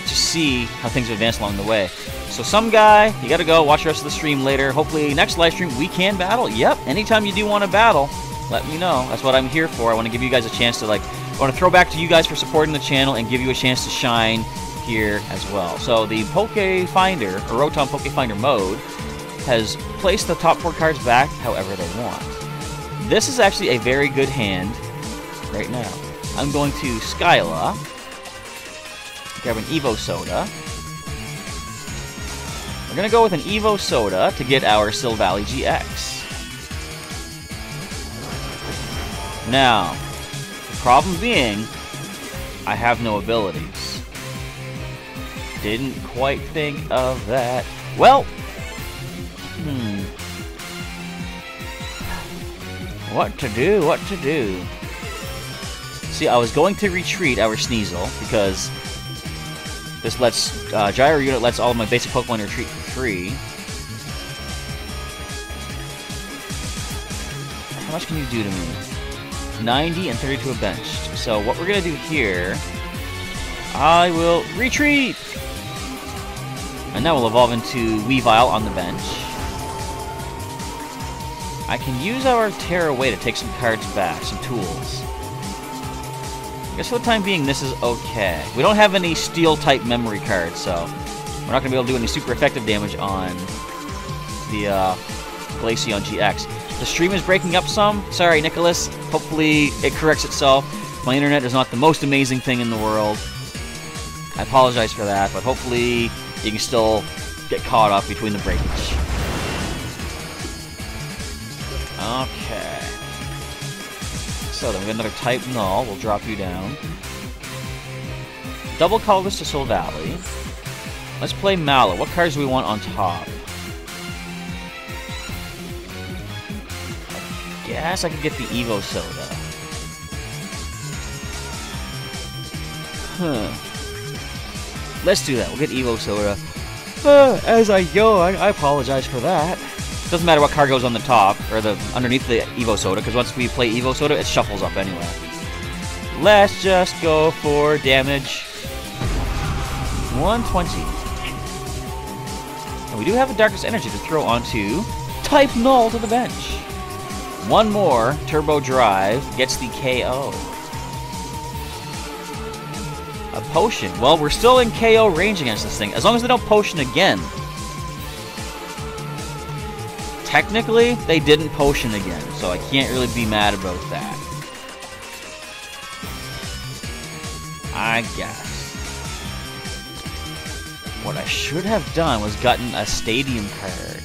S1: just see how things advance along the way. So some guy, you gotta go, watch the rest of the stream later. Hopefully next live stream we can battle. Yep, anytime you do want to battle, let me know. That's what I'm here for. I want to give you guys a chance to, like, I want to throw back to you guys for supporting the channel and give you a chance to shine here as well. So the Poke Finder, or Rotom Poke Finder mode, has placed the top 4 cards back however they want. This is actually a very good hand right now. I'm going to Skyla, grab an Evo Soda. We're going to go with an Evo Soda to get our Silvally GX. Now, the problem being, I have no abilities. Didn't quite think of that. Well, what to do, what to do? See, I was going to retreat our Sneasel, because this lets, Gyro Unit lets all of my basic Pokemon retreat for free. How much can you do to me? 90 and 30 to a bench. So what we're going to do here, I will retreat! And now we'll evolve into Weavile on the bench. I can use our Terra Way to take some cards back, some tools. I guess for the time being, this is okay. We don't have any Steel-type memory cards, so we're not going to be able to do any super effective damage on the Glaceon GX. The stream is breaking up some. Sorry, Nicholas. Hopefully it corrects itself. My internet is not the most amazing thing in the world. I apologize for that, but hopefully you can still get caught up between the breakage. Okay. So then we got another Type Null. We'll drop you down. Double Colorless to Silvally. Let's play Mallow. What cards do we want on top? I guess I could get the Evo Soda. Let's do that. We'll get Evo Soda. As I go, I apologize for that. Doesn't matter what card goes on the top, or the underneath the Evo Soda, because once we play Evo Soda, it shuffles up anyway. Let's just go for damage. 120. And we do have a Darkness Energy to throw onto Type Null to the bench. One more Turbo Drive gets the KO. A Potion. Well, we're still in KO range against this thing, as long as they don't Potion again. Technically, they didn't Potion again, so I can't really be mad about that. I guess. What I should have done was gotten a stadium card.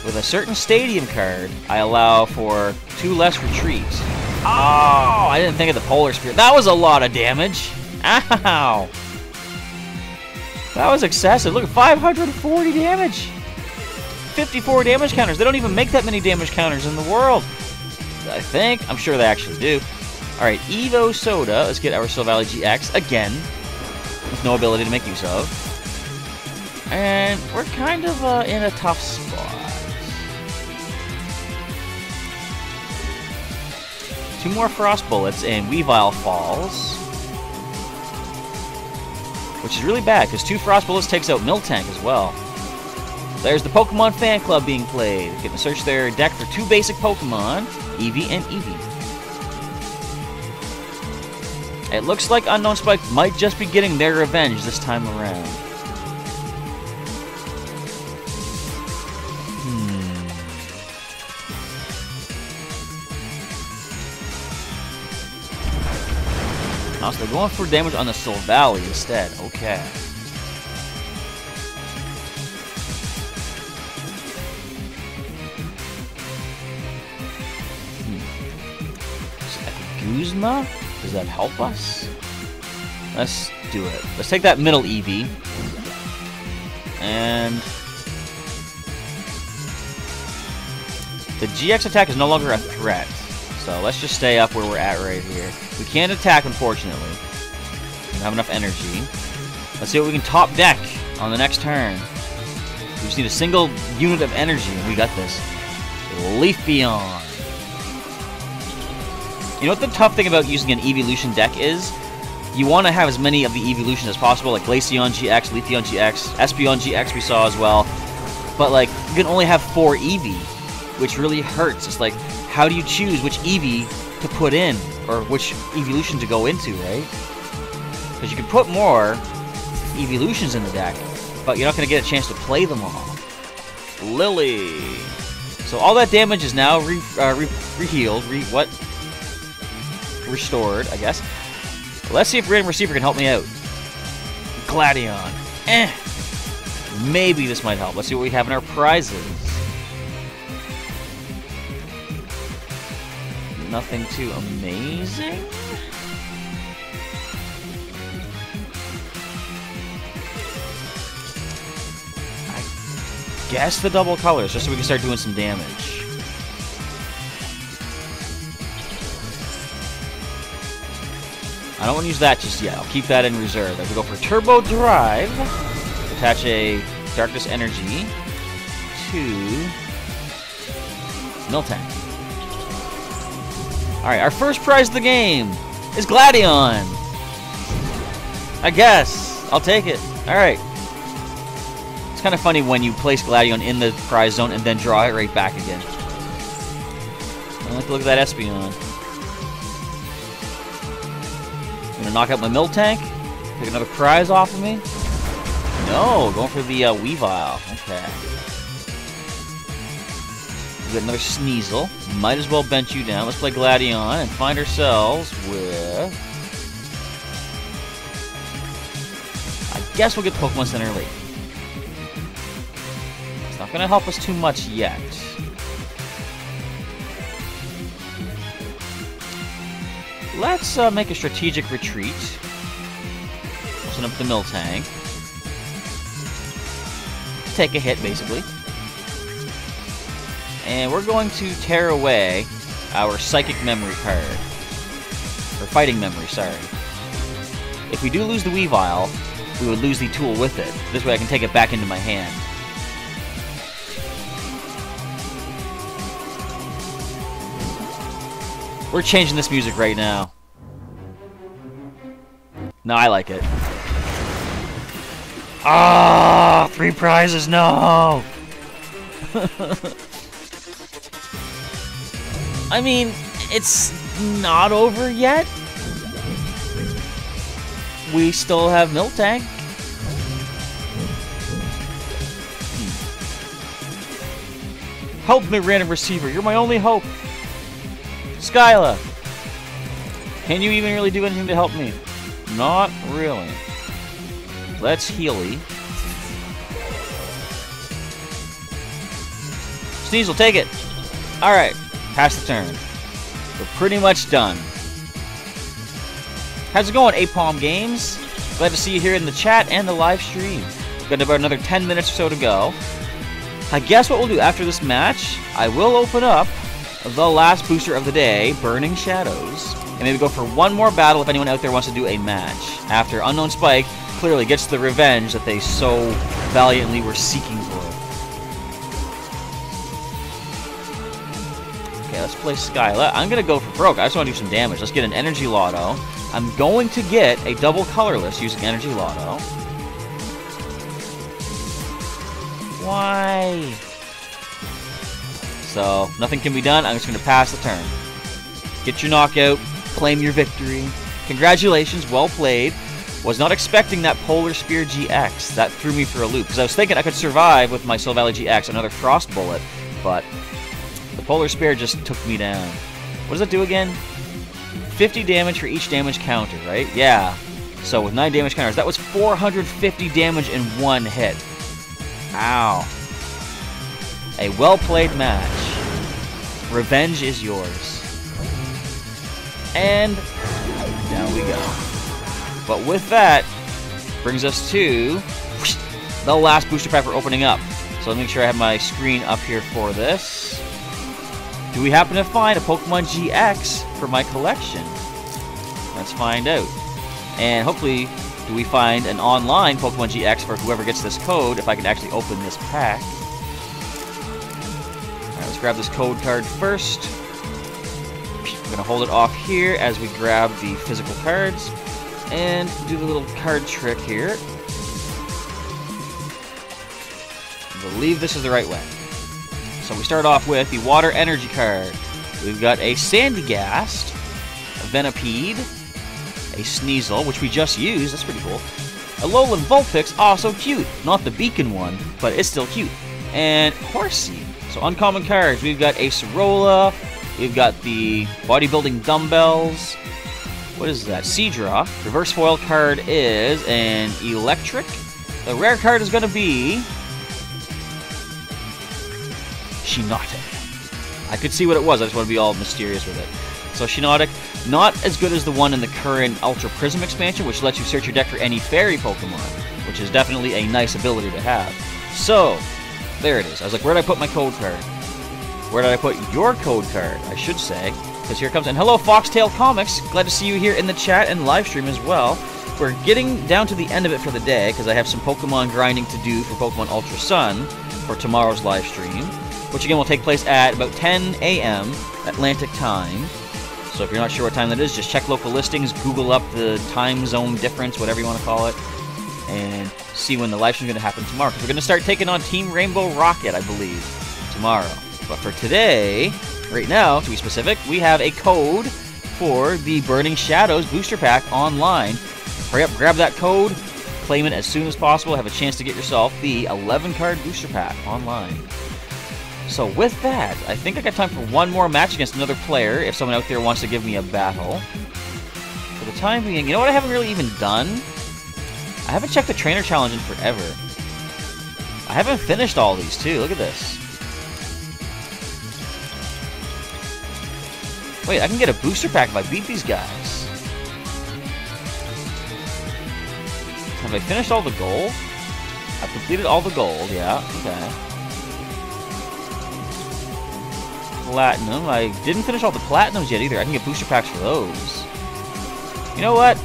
S1: With a certain stadium card, I allow for 2 less retreats. Oh, I didn't think of the Polar Spirit. That was a lot of damage. Ow. That was excessive. Look at 540 damage. 54 damage counters. They don't even make that many damage counters in the world. I think. I'm sure they actually do. Alright, Evo Soda. Let's get our Soul Valley GX again. With no ability to make use of. And we're kind of in a tough spot. 2 more Frost Bullets and Weavile falls. Which is really bad, because 2 Frost Bullets takes out Miltank as well. There's the Pokemon Fan Club being played. You can search their deck for 2 basic Pokemon, Eevee and Eevee. It looks like Unknown Spike might just be getting their revenge this time around. So they're going for damage on the Soul Valley instead. Okay. Guzma? Does that help us? Let's do it. Let's take that middle Eevee. And the GX attack is no longer a threat. So let's just stay up where we're at right here. We can't attack, unfortunately. We don't have enough energy. Let's see what we can top deck on the next turn. We just need a single unit of energy, and we got this. Leafeon. You know what the tough thing about using an evolution deck is? You want to have as many of the evolutions as possible, like Glaceon GX, Leafeon GX, Espeon GX we saw as well. But, like, you can only have 4 Eevee, which really hurts. It's like, how do you choose which Eevee to put in, or which evolution to go into, right? Because you can put more evolutions in the deck, but you're not going to get a chance to play them all. Lily. So all that damage is now rehealed, restored, I guess. Let's see if Random Receiver can help me out. Gladion. Maybe this might help. Let's see what we have in our prizes. Nothing too amazing. I guess the double colors, just so we can start doing some damage. I don't want to use that just yet. I'll keep that in reserve. I have to go for Turbo Drive. Attach a Darkness Energy to Miltank. Alright, our first prize of the game is Gladion. I guess. I'll take it. Alright. It's kind of funny when you place Gladion in the prize zone and then draw it right back again. I like to look at that Espeon. I'm going to knock out my Miltank. Take another prize off of me. No, going for the Weavile. Okay. We got another Sneasel. Might as well bench you down. Let's play Gladion and find ourselves with... I guess we'll get Pokemon Center late. It's not going to help us too much yet. Let's make a strategic retreat. Send up the Miltank. Take a hit, basically. And we're going to tear away our Psychic Memory card. Or Fighting Memory, sorry. If we do lose the Weavile, we would lose the tool with it. This way I can take it back into my hand. We're changing this music right now. No, I like it. Ah, 3 prizes, no! I mean, it's not over yet. We still have Miltank. Help me, Random Receiver. You're my only hope. Skyla. Can you even really do anything to help me? Not really. Let's Healy. Sneasel, take it. Alright, pass the turn. We're pretty much done. How's it going, Apalm Games? Glad to see you here in the chat and the live stream. We've got about another 10 minutes or so to go. I guess what we'll do after this match, I will open up the last booster of the day, Burning Shadows, and maybe go for one more battle if anyone out there wants to do a match. After Unknown Spike clearly gets the revenge that they so valiantly were seeking for. Okay, let's play Skyla. I'm going to go for broke. I just want to do some damage. Let's get an Energy Lotto. I'm going to get a double colorless using Energy Lotto. Why? So, nothing can be done. I'm just going to pass the turn. Get your knockout. Claim your victory. Congratulations. Well played. Was not expecting that Polar Spear GX. That threw me for a loop. Because I was thinking I could survive with my Soul Valley GX, another Frost Bullet. But the Polar Spear just took me down. What does it do again? 50 damage for each damage counter, right? Yeah. So with 9 damage counters, that was 450 damage in one hit. Ow. A well-played match. Revenge is yours. And down we go. But with that, brings us to the last booster pack we're opening up. So let me make sure I have my screen up here for this. Do we happen to find a Pokemon GX for my collection? Let's find out. And hopefully, do we find an online Pokemon GX for whoever gets this code, if I can actually open this pack. Alright, let's grab this code card first. I'm going to hold it off here as we grab the physical cards. And do the little card trick here. I believe this is the right way. So we start off with the Water Energy card. We've got a Sandygast, a Venipede, a Sneasel, which we just used. That's pretty cool. A Alolan Vulpix, also cute. Not the beacon one, but it's still cute. And Horsey. So uncommon cards. We've got a Sorola. We've got the Bodybuilding Dumbbells. What is that? Seadra. Reverse foil card is an Electric. The rare card is going to be Shiinotic. I could see what it was. I just want to be all mysterious with it. So Shiinotic, not as good as the one in the current Ultra Prism expansion, which lets you search your deck for any fairy Pokemon, which is definitely a nice ability to have. So, there it is. I was like, where did I put my code card? Where did I put your code card, I should say? Because here it comes. And hello, Foxtail Comics. Glad to see you here in the chat and live stream as well. We're getting down to the end of it for the day, because I have some Pokemon grinding to do for Pokemon Ultra Sun for tomorrow's live stream, which again will take place at about 10 a.m. Atlantic time. So if you're not sure what time that is, just check local listings, Google up the time zone difference, whatever you want to call it, and see when the live stream is going to happen tomorrow. Because we're going to start taking on Team Rainbow Rocket, I believe, tomorrow. But for today, right now, to be specific, we have a code for the Burning Shadows Booster Pack online. Hurry up, grab that code, claim it as soon as possible, have a chance to get yourself the 11-card Booster Pack online. So with that, I think I got time for one more match against another player, if someone out there wants to give me a battle. For the time being, you know what I haven't really even done? I haven't checked the trainer challenge in forever. I haven't finished all these too, look at this. Wait, I can get a booster pack if I beat these guys. Have I finished all the gold? I've completed all the gold, yeah, okay. Platinum. I didn't finish all the platinums yet either. I can get booster packs for those. You know what?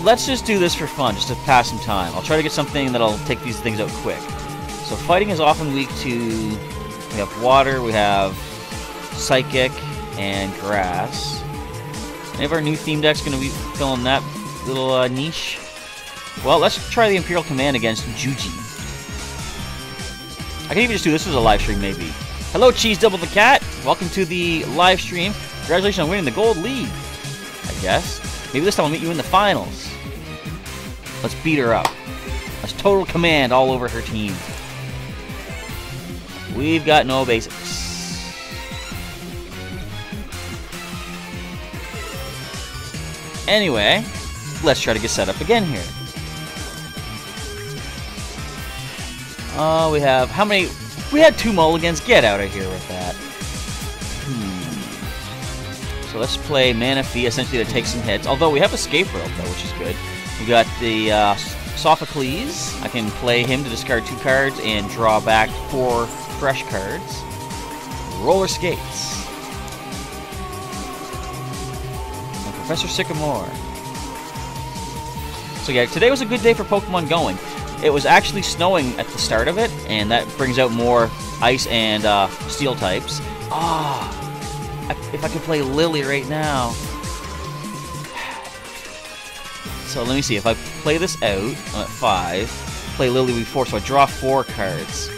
S1: Let's just do this for fun, just to pass some time. I'll try to get something that'll take these things out quick. So fighting is often weak to... We have water, we have psychic, and grass. Any of our new theme decks going to be filling that little niche? Well, let's try the Imperial Command against Juji. I can even just do this as a live stream, maybe. Hello, Cheese Double the Cat. Welcome to the live stream. Congratulations on winning the Gold League, I guess. Maybe this time I'll meet you in the finals. Let's beat her up. Let's total command all over her team. We've got no basics. Anyway, let's try to get set up again here. We have, how many? We had 2 mulligans. Get out of here with that. So let's play Mana Fee, essentially to take some hits. Although we have Escape Rope, though, which is good. We got the Sophocles. I can play him to discard 2 cards and draw back 4 fresh cards. Roller Skates. And Professor Sycamore. So yeah, today was a good day for Pokemon Going. It was actually snowing at the start of it, and that brings out more ice and steel types. If I could play Lily right now. So let me see, if I play this out, I'm at 5, play Lily before, so I draw 4 cards.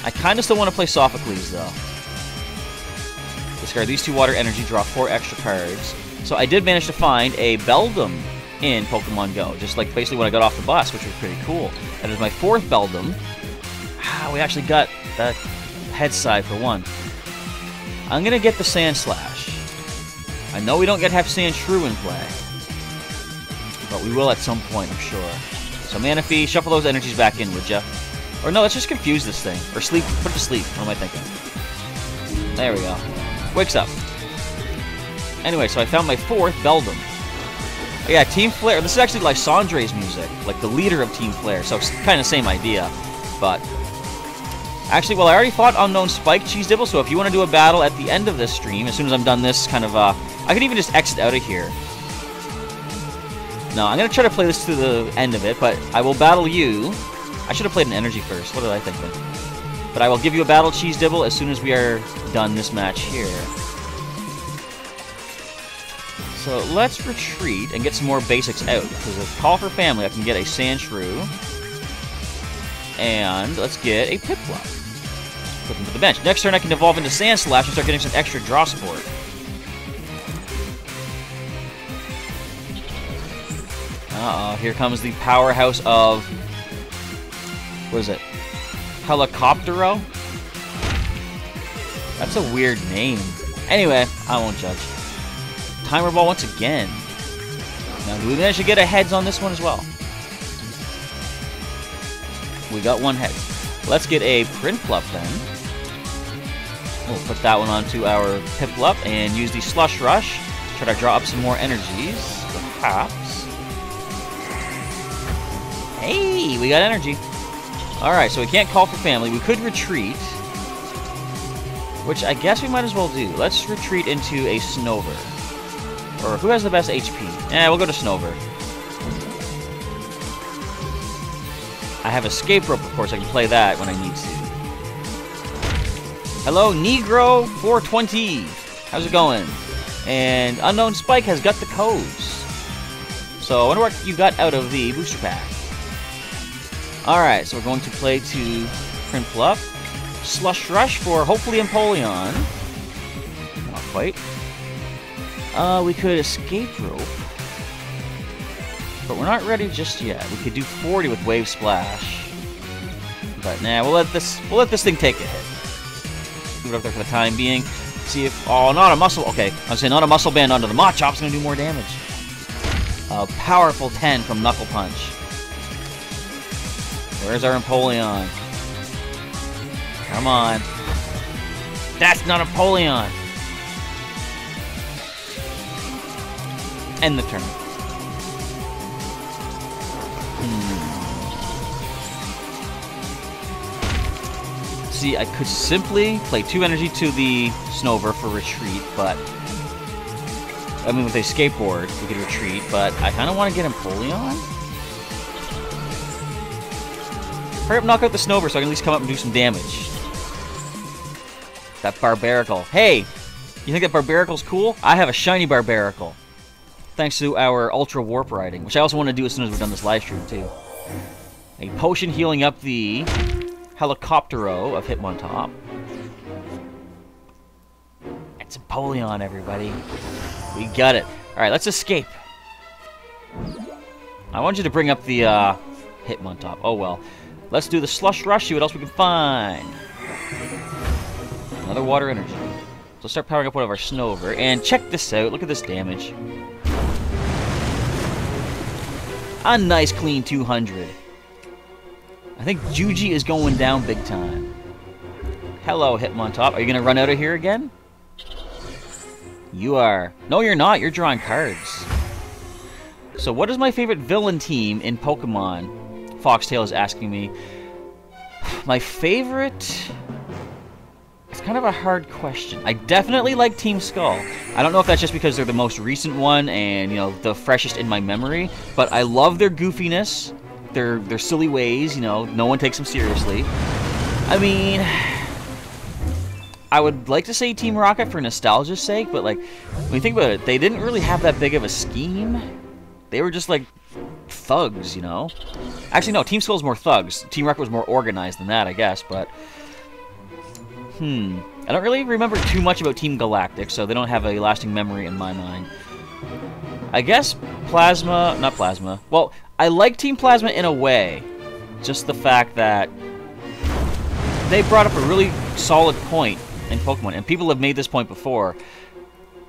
S1: I kind of still want to play Sophocles, though. Discard these 2 water energy, draw 4 extra cards. So I did manage to find a Beldum in Pokemon Go, just like basically when I got off the bus, which was pretty cool. That is my 4th Beldum. We actually got that head side for 1. I'm gonna get the Sand Slash. I know we don't get to have Sandshrew in play, but we will at some point, I'm sure. So Mana Fee, shuffle those energies back in, would ya? Or no, let's just confuse this thing. Or sleep, put it to sleep. What am I thinking? There we go. Wakes up. Anyway, so I found my 4th Beldum. Yeah, Team Flare. This is actually Lysandre's music, like the leader of Team Flare, so it's kind of the same idea. But actually, well, I already fought Unknown Spike Cheese Dibble, so if you want to do a battle at the end of this stream, as soon as I'm done this kind of, I could even just exit out of here. No, I'm going to try to play this to the end of it, but I will battle you. I should have played an energy first. What did I think then? But I will give you a battle, Cheese Dibble, as soon as we are done this match here. So let's retreat and get some more basics out. Because with Call for Family, I can get a Sandshrew. And let's get a Piplup. Put them to the bench. Next turn, I can evolve into Sand Slash and start getting some extra draw support. Uh-oh, here comes the powerhouse of... what is it? Helicoptero? That's a weird name. Anyway, I won't judge. Timer Ball once again. Now, do we manage to get a heads on this one as well? We got 1 head. Let's get a Prinplup then. We'll put that one onto our Piplup and use the Slush Rush. Try to draw up some more energies, perhaps. Hey, we got energy. Alright, so we can't Call for Family. We could retreat, which I guess we might as well do. Let's retreat into a Snover. Or who has the best HP? We'll go to Snover. I have Escape Rope, of course. I can play that when I need to. Hello, Negro 420. How's it going? And Unknown Spike has got the codes. So I wonder what you got out of the booster pack. Alright, so we're going to play to Prinplup. Slush Rush for hopefully Empoleon. Not quite. We could Escape Rope. But we're not ready just yet. We could do 40 with Wave Splash. But nah, we'll let this thing take a hit. Move it up there for the time being. See if... oh, not a muscle... okay, I was saying not a muscle band onto the Machop's gonna do more damage. A powerful 10 from Knuckle Punch. Where's our Empoleon? Come on. That's not Empoleon! End the turn. See, I could simply play 2 energy to the Snover for retreat, but... I mean, with a skateboard, we could retreat, but I kind of want to get Empoleon. Hurry up, knock out the Snover so I can at least come up and do some damage. That Barbaracle. Hey! You think that Barbaracle's cool? I have a shiny Barbaracle. Thanks to our Ultra Warp Riding, which I also want to do as soon as we're done this live stream, too. A potion healing up the Helicoptero of Hitmontop. It's Empoleon, everybody. We got it. Alright, let's escape. I want you to bring up the Hitmontop. Oh, well. Let's do the Slush Rush, see what else we can find. Another water energy. So start powering up one of our Snover. And check this out. Look at this damage. A nice clean 200. I think Juji is going down big time. Hello, Hitmontop. Are you going to run out of here again? You are. No, you're not. You're drawing cards. So what is my favorite villain team in Pokemon? Foxtail is asking me. My favorite... It's kind of a hard question. I definitely like Team Skull. I don't know if that's just because they're the most recent one and, you know, the freshest in my memory, but I love their goofiness, their silly ways, you know, no one takes them seriously. I mean, I would like to say Team Rocket for nostalgia's sake, but, like, when you think about it, they didn't really have that big of a scheme. They were just, like, thugs, you know? Actually, no, Team Skull's more thugs. Team Rocket was more organized than that, I guess, but... I don't really remember too much about Team Galactic, so they don't have a lasting memory in my mind. I guess Plasma... Not Plasma. Well, I like Team Plasma in a way. Just the fact that they brought up a really solid point in Pokemon, and people have made this point before.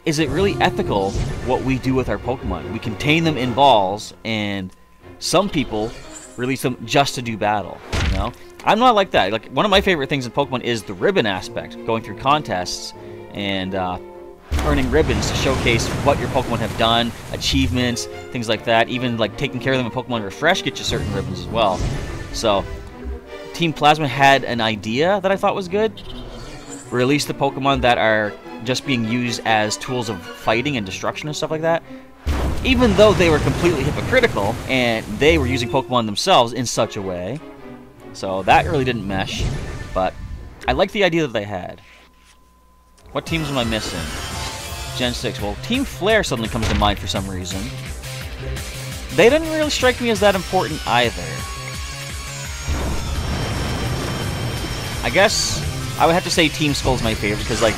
S1: Is it really ethical what we do with our Pokemon? We contain them in balls, and some people release them just to do battle, you know? I'm not like that. Like, one of my favorite things in Pokemon is the ribbon aspect, going through contests and earning ribbons to showcase what your Pokemon have done, achievements, things like that. Even like taking care of them in Pokemon Refresh gets you certain ribbons as well. So, Team Plasma had an idea that I thought was good. Release the Pokemon that are just being used as tools of fighting and destruction and stuff like that. Even though they were completely hypocritical and they were using Pokemon themselves in such a way. So that really didn't mesh, but I like the idea that they had. What teams am I missing? Gen 6. Well, Team Flare suddenly comes to mind for some reason. They didn't really strike me as that important either. I guess I would have to say Team Skull's my favorite because, like,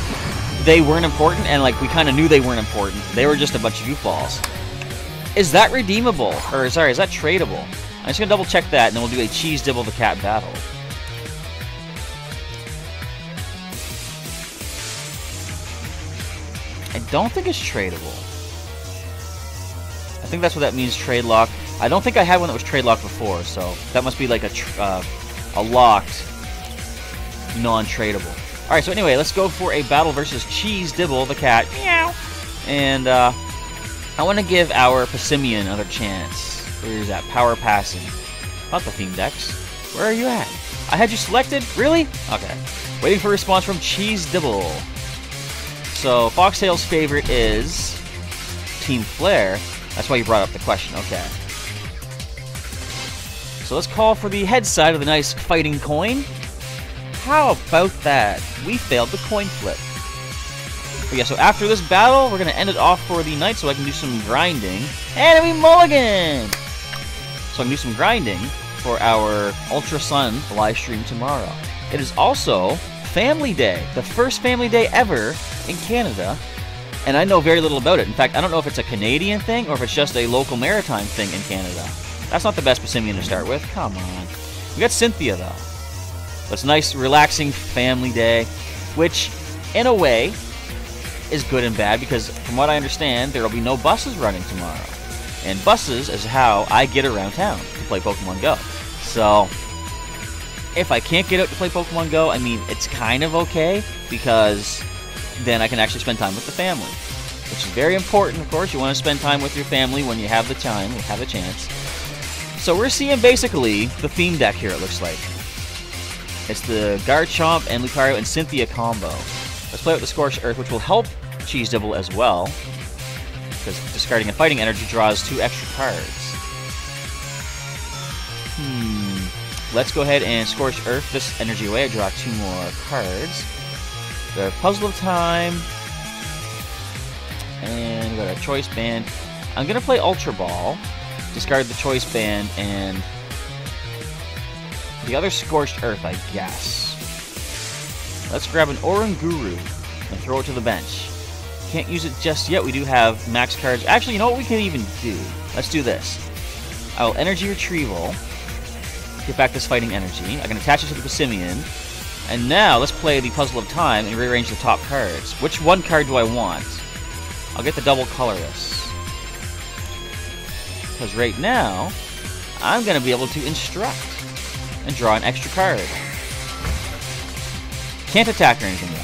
S1: they weren't important and, like, we kind of knew they weren't important. They were just a bunch of goofballs. Is that redeemable? Or, sorry, is that tradable? I'm just going to double check that, and then we'll do a Cheese Dibble the Cat battle. I don't think it's tradable. I think that's what that means, trade lock. I don't think I had one that was trade locked before, so that must be like a locked, non-tradable. Alright, so anyway, let's go for a battle versus Cheese Dibble the Cat. Meow! And I want to give our Passimian another chance. Where is that? Power Passing. Not the theme decks. Where are you at? I had you selected? Really? Okay. Waiting for a response from Cheese Dibble. So, Foxtail's favorite is Team Flare. That's why you brought up the question. Okay. So let's call for the head side of the nice fighting coin. How about that? We failed the coin flip. But yeah, so after this battle, we're going to end it off for the night so I can do some grinding. And we mulligan! So I can do some grinding for our Ultra Sun live stream tomorrow. It is also Family Day, the first Family Day ever in Canada, and I know very little about it. In fact, I don't know if it's a Canadian thing or if it's just a local maritime thing in Canada. That's not the best Passimian to start with. Come on. We got Cynthia, though. But it's a nice, relaxing Family Day, which, in a way, is good and bad because, from what I understand, there will be no buses running tomorrow. And buses is how I get around town to play Pokemon Go. So, if I can't get out to play Pokemon Go, I mean, it's kind of okay, because then I can actually spend time with the family. Which is very important, of course. You want to spend time with your family when you have the time, have a chance. So we're seeing basically the theme deck here, it looks like. It's the Garchomp and Lucario and Cynthia combo. Let's play with the Scorched Earth, which will help Cheese Dibble as well, because discarding a fighting energy draws 2 extra cards. Let's go ahead and Scorched Earth this energy away. I draw 2 more cards. The Puzzle of Time. And we got a Choice Band. I'm going to play Ultra Ball. Discard the Choice Band and the other Scorched Earth, I guess. Let's grab an Oranguru and throw it to the bench. Can't use it just yet. We do have max cards. Actually, you know what we can even do? Let's do this. I will Energy Retrieval. Get back this fighting energy. I can attach it to the Passimian. And now, let's play the Puzzle of Time and rearrange the top cards. Which one card do I want? I'll get the double colorless. because right now, I'm going to be able to instruct and draw an extra card. Can't attack or anything though.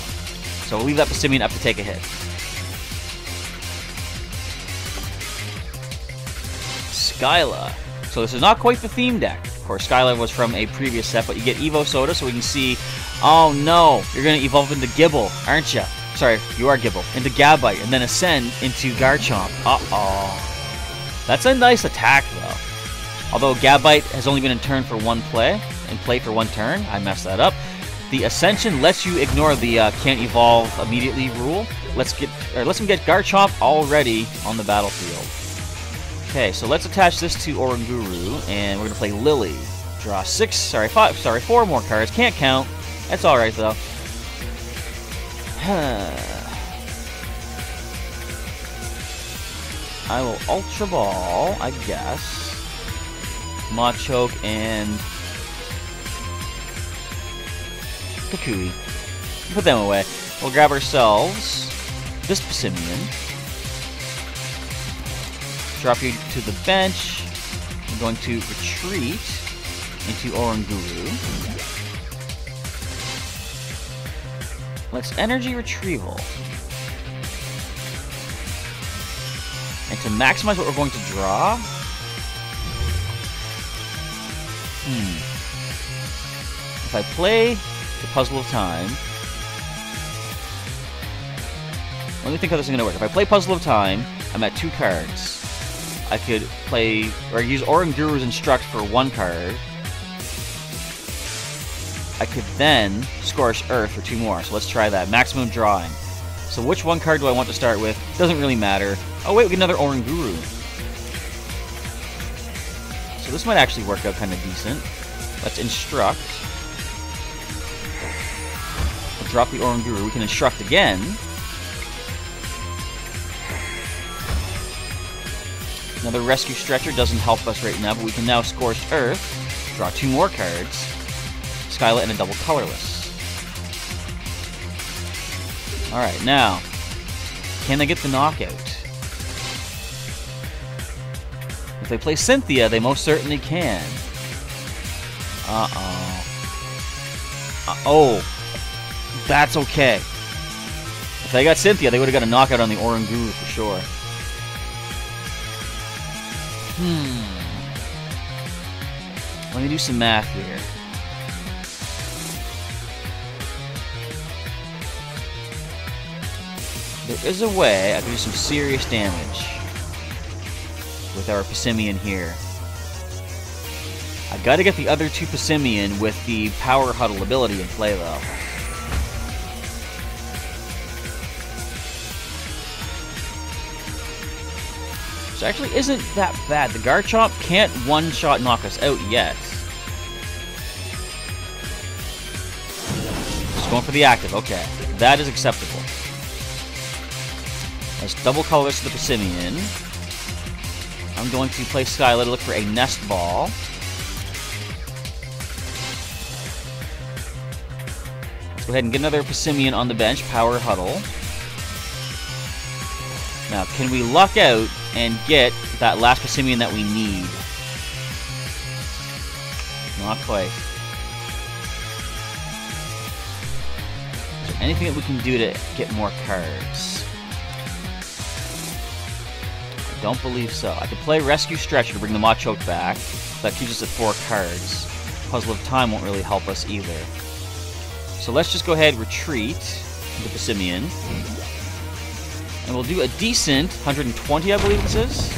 S1: So we'll leave that Passimian up to take a hit. Skyla. So this is not quite the theme deck. Of course, Skyla was from a previous set, but you get Evo Soda, so we can see... Oh no, you're going to evolve into Gibble, aren't you? Sorry, you are Gibble. Into Gabite, and then ascend into Garchomp. Uh-oh. That's a nice attack, though. Although Gabite has only been in turn for one play, and play for one turn. I messed that up. The Ascension lets you ignore the can't evolve immediately rule. Lets him get Garchomp already on the battlefield. Okay, so let's attach this to Oranguru, and we're gonna play Lily. Draw 4 more cards. Can't count. That's all right though. I will Ultra Ball, I guess. Machoke and Kakui. Put them away. We'll grab ourselves this Passimian. Drop you to the bench. I'm going to retreat into Oranguru. Let's Energy Retrieval. And to maximize what we're going to draw... If I play the Puzzle of Time... Let me think how this is going to work. If I play Puzzle of Time, I'm at 2 cards. I could play... or use Oranguru's Instruct for 1 card. I could then Scorch Earth for 2 more. So let's try that. Maximum drawing. So which 1 card do I want to start with? Doesn't really matter. Oh wait, we get another Oranguru. So this might actually work out kind of decent. Let's Instruct. We'll drop the Oranguru. We can Instruct again. Another Rescue Stretcher doesn't help us right now, but we can now Scorched Earth. Draw 2 more cards. Skyla and a double colorless. Alright, now, can they get the knockout? If they play Cynthia, they most certainly can. Oh, that's okay. If they got Cynthia, they would have got a knockout on the Oranguru for sure. Let me do some math here. There is a way I can do some serious damage with our Passimian here. I gotta get the other 2 Passimian with the Power Huddle ability in play though. Which actually isn't that bad. The Garchomp can't one-shot knock us out yet. Just going for the active, okay. That is acceptable. Let's double colors to the Passimian. I'm going to play Skyla to look for a Nest Ball. Let's go ahead and get another Passimian on the bench, Power Huddle. Now, can we luck out and get that last Passimian that we need? Not quite. Is there anything that we can do to get more cards? I don't believe so. I could play Rescue Stretcher to bring the Machoke back. That keeps us at 4 cards. Puzzle of Time won't really help us either. So let's just go ahead and retreat into Passimian. And we'll do a decent 120, I believe this is.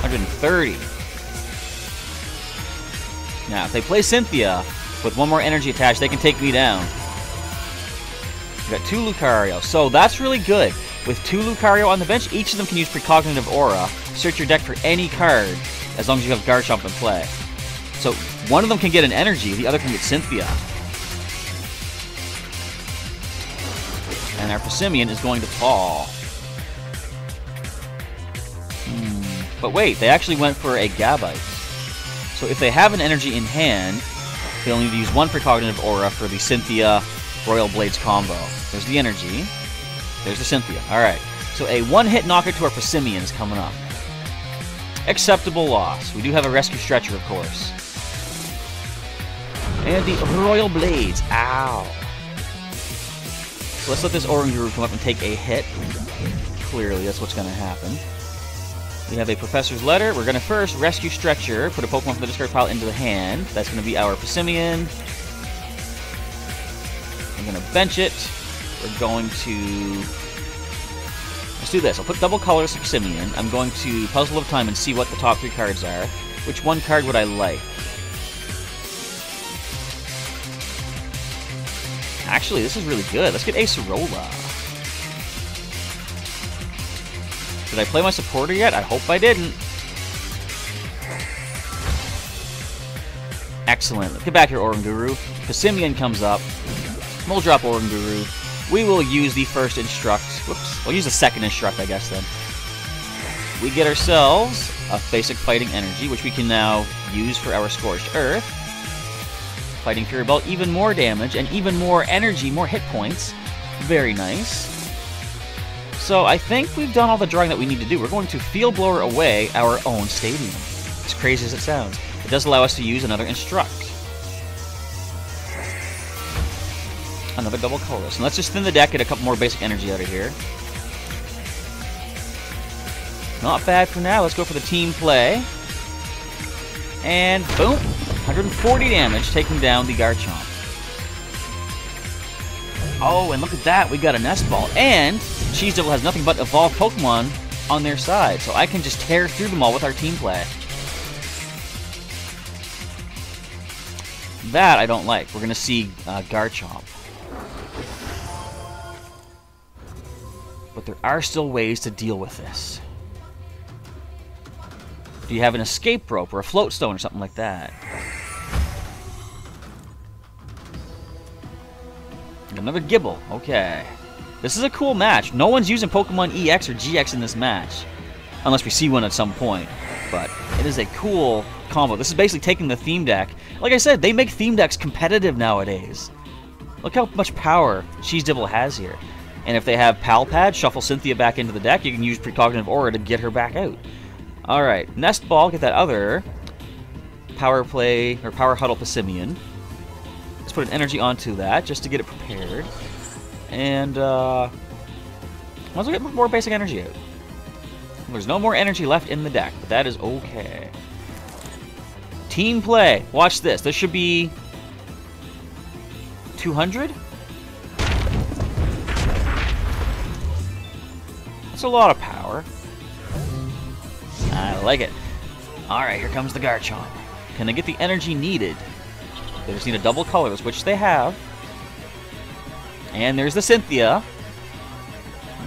S1: 130. Now, if they play Cynthia with 1 more energy attached, they can take me down. We got 2 Lucario, so that's really good. With 2 Lucario on the bench, each of them can use Precognitive Aura. Search your deck for any card, as long as you have Garchomp in play. So, one of them can get an energy, the other can get Cynthia. And our Passimian is going to fall. But wait, they actually went for a Gabite. So if they have an energy in hand, they'll need to use 1 Precognitive Aura for the Cynthia Royal Blades combo. There's the energy. There's the Cynthia. Alright. So a 1-hit knockout to our Passimian is coming up. Acceptable loss. We do have a rescue stretcher, of course. And the Royal Blades. Ow. So let's let this Oranguru come up and take a hit. Clearly, that's what's going to happen. We have a Professor's Letter. We're going to first rescue Stretcher, put a Pokemon from the discard pile into the hand. That's going to be our Passimian. I'm going to bench it. We're going to... Let's do this. I'll put double colors to Passimian. I'm going to Puzzle of Time and see what the top 3 cards are. Which one card would I like? Actually, this is really good. Let's get Acerola. Did I play my supporter yet? I hope I didn't. Excellent. Let's get back here, Oranguru. Passimian comes up. We'll drop Oranguru. We will use the first Instruct. Whoops. We'll use the second Instruct, I guess, then. We get ourselves a basic Fighting Energy, which we can now use for our Scorched Earth. Fighting Fury Belt, even more damage, and even more energy, more hit points. Very nice. So I think we've done all the drawing that we need to do. We're going to Field Blower away our own stadium. As crazy as it sounds. It does allow us to use another Instruct. Another double colorless. And let's just thin the deck, get a couple more basic energy out of here. Not bad for now. Let's go for the team play. And boom! 140 damage, taking down the Garchomp. Oh, and look at that. We got a Nest Ball. And Cheese Devil has nothing but evolved Pokemon on their side. So I can just tear through them all with our team play. That I don't like. We're going to see Garchomp. But there are still ways to deal with this. Do you have an escape rope or a float stone or something like that? Another Gibble. Okay. This is a cool match. No one's using Pokemon EX or GX in this match. Unless we see one at some point. But it is a cool combo. This is basically taking the theme deck. Like I said, they make theme decks competitive nowadays. Look how much power Cheese Devil has here. And if they have Pal Pad, shuffle Cynthia back into the deck, you can use Precognitive Aura to get her back out. Alright, Nest Ball, get that other Power Play, or Power Huddle Passimian. Let's put an energy onto that, just to get it prepared. And, might as well get more basic energy out. There's no more energy left in the deck, but that is okay. Team play. Watch this. This should be 200? That's a lot of power. I like it. Alright, here comes the Garchomp. Can they get the energy needed? They just need a double colorless, which they have. And there's the Cynthia.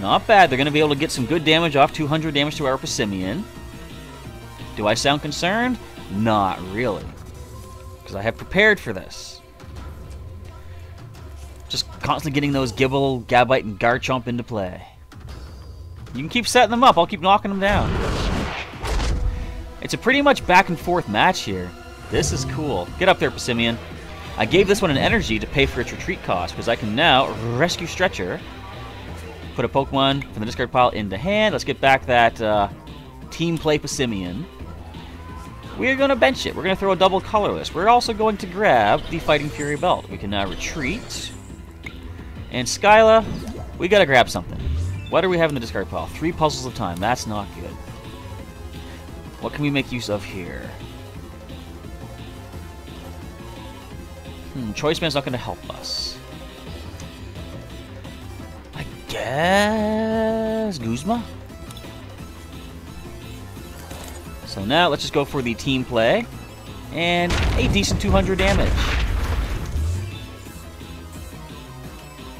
S1: Not bad. They're going to be able to get some good damage off. 200 damage to our Passimian. Do I sound concerned? Not really. Because I have prepared for this. Just constantly getting those Gibble, Gabite, and Garchomp into play. You can keep setting them up. I'll keep knocking them down. It's a pretty much back and forth match here. This is cool. Get up there, Passimian. I gave this one an energy to pay for its retreat cost, because I can now rescue Stretcher. Put a Pokemon from the discard pile into hand. Let's get back that team play Passimian. We're going to bench it. We're going to throw a double colorless. We're also going to grab the Fighting Fury Belt. We can now retreat. And Skyla, we got to grab something. What do we have in the discard pile? 3 Puzzles of Time. That's not good. What can we make use of here? Choice Band's not going to help us. I guess Guzma? So now let's just go for the team play. And a decent 200 damage.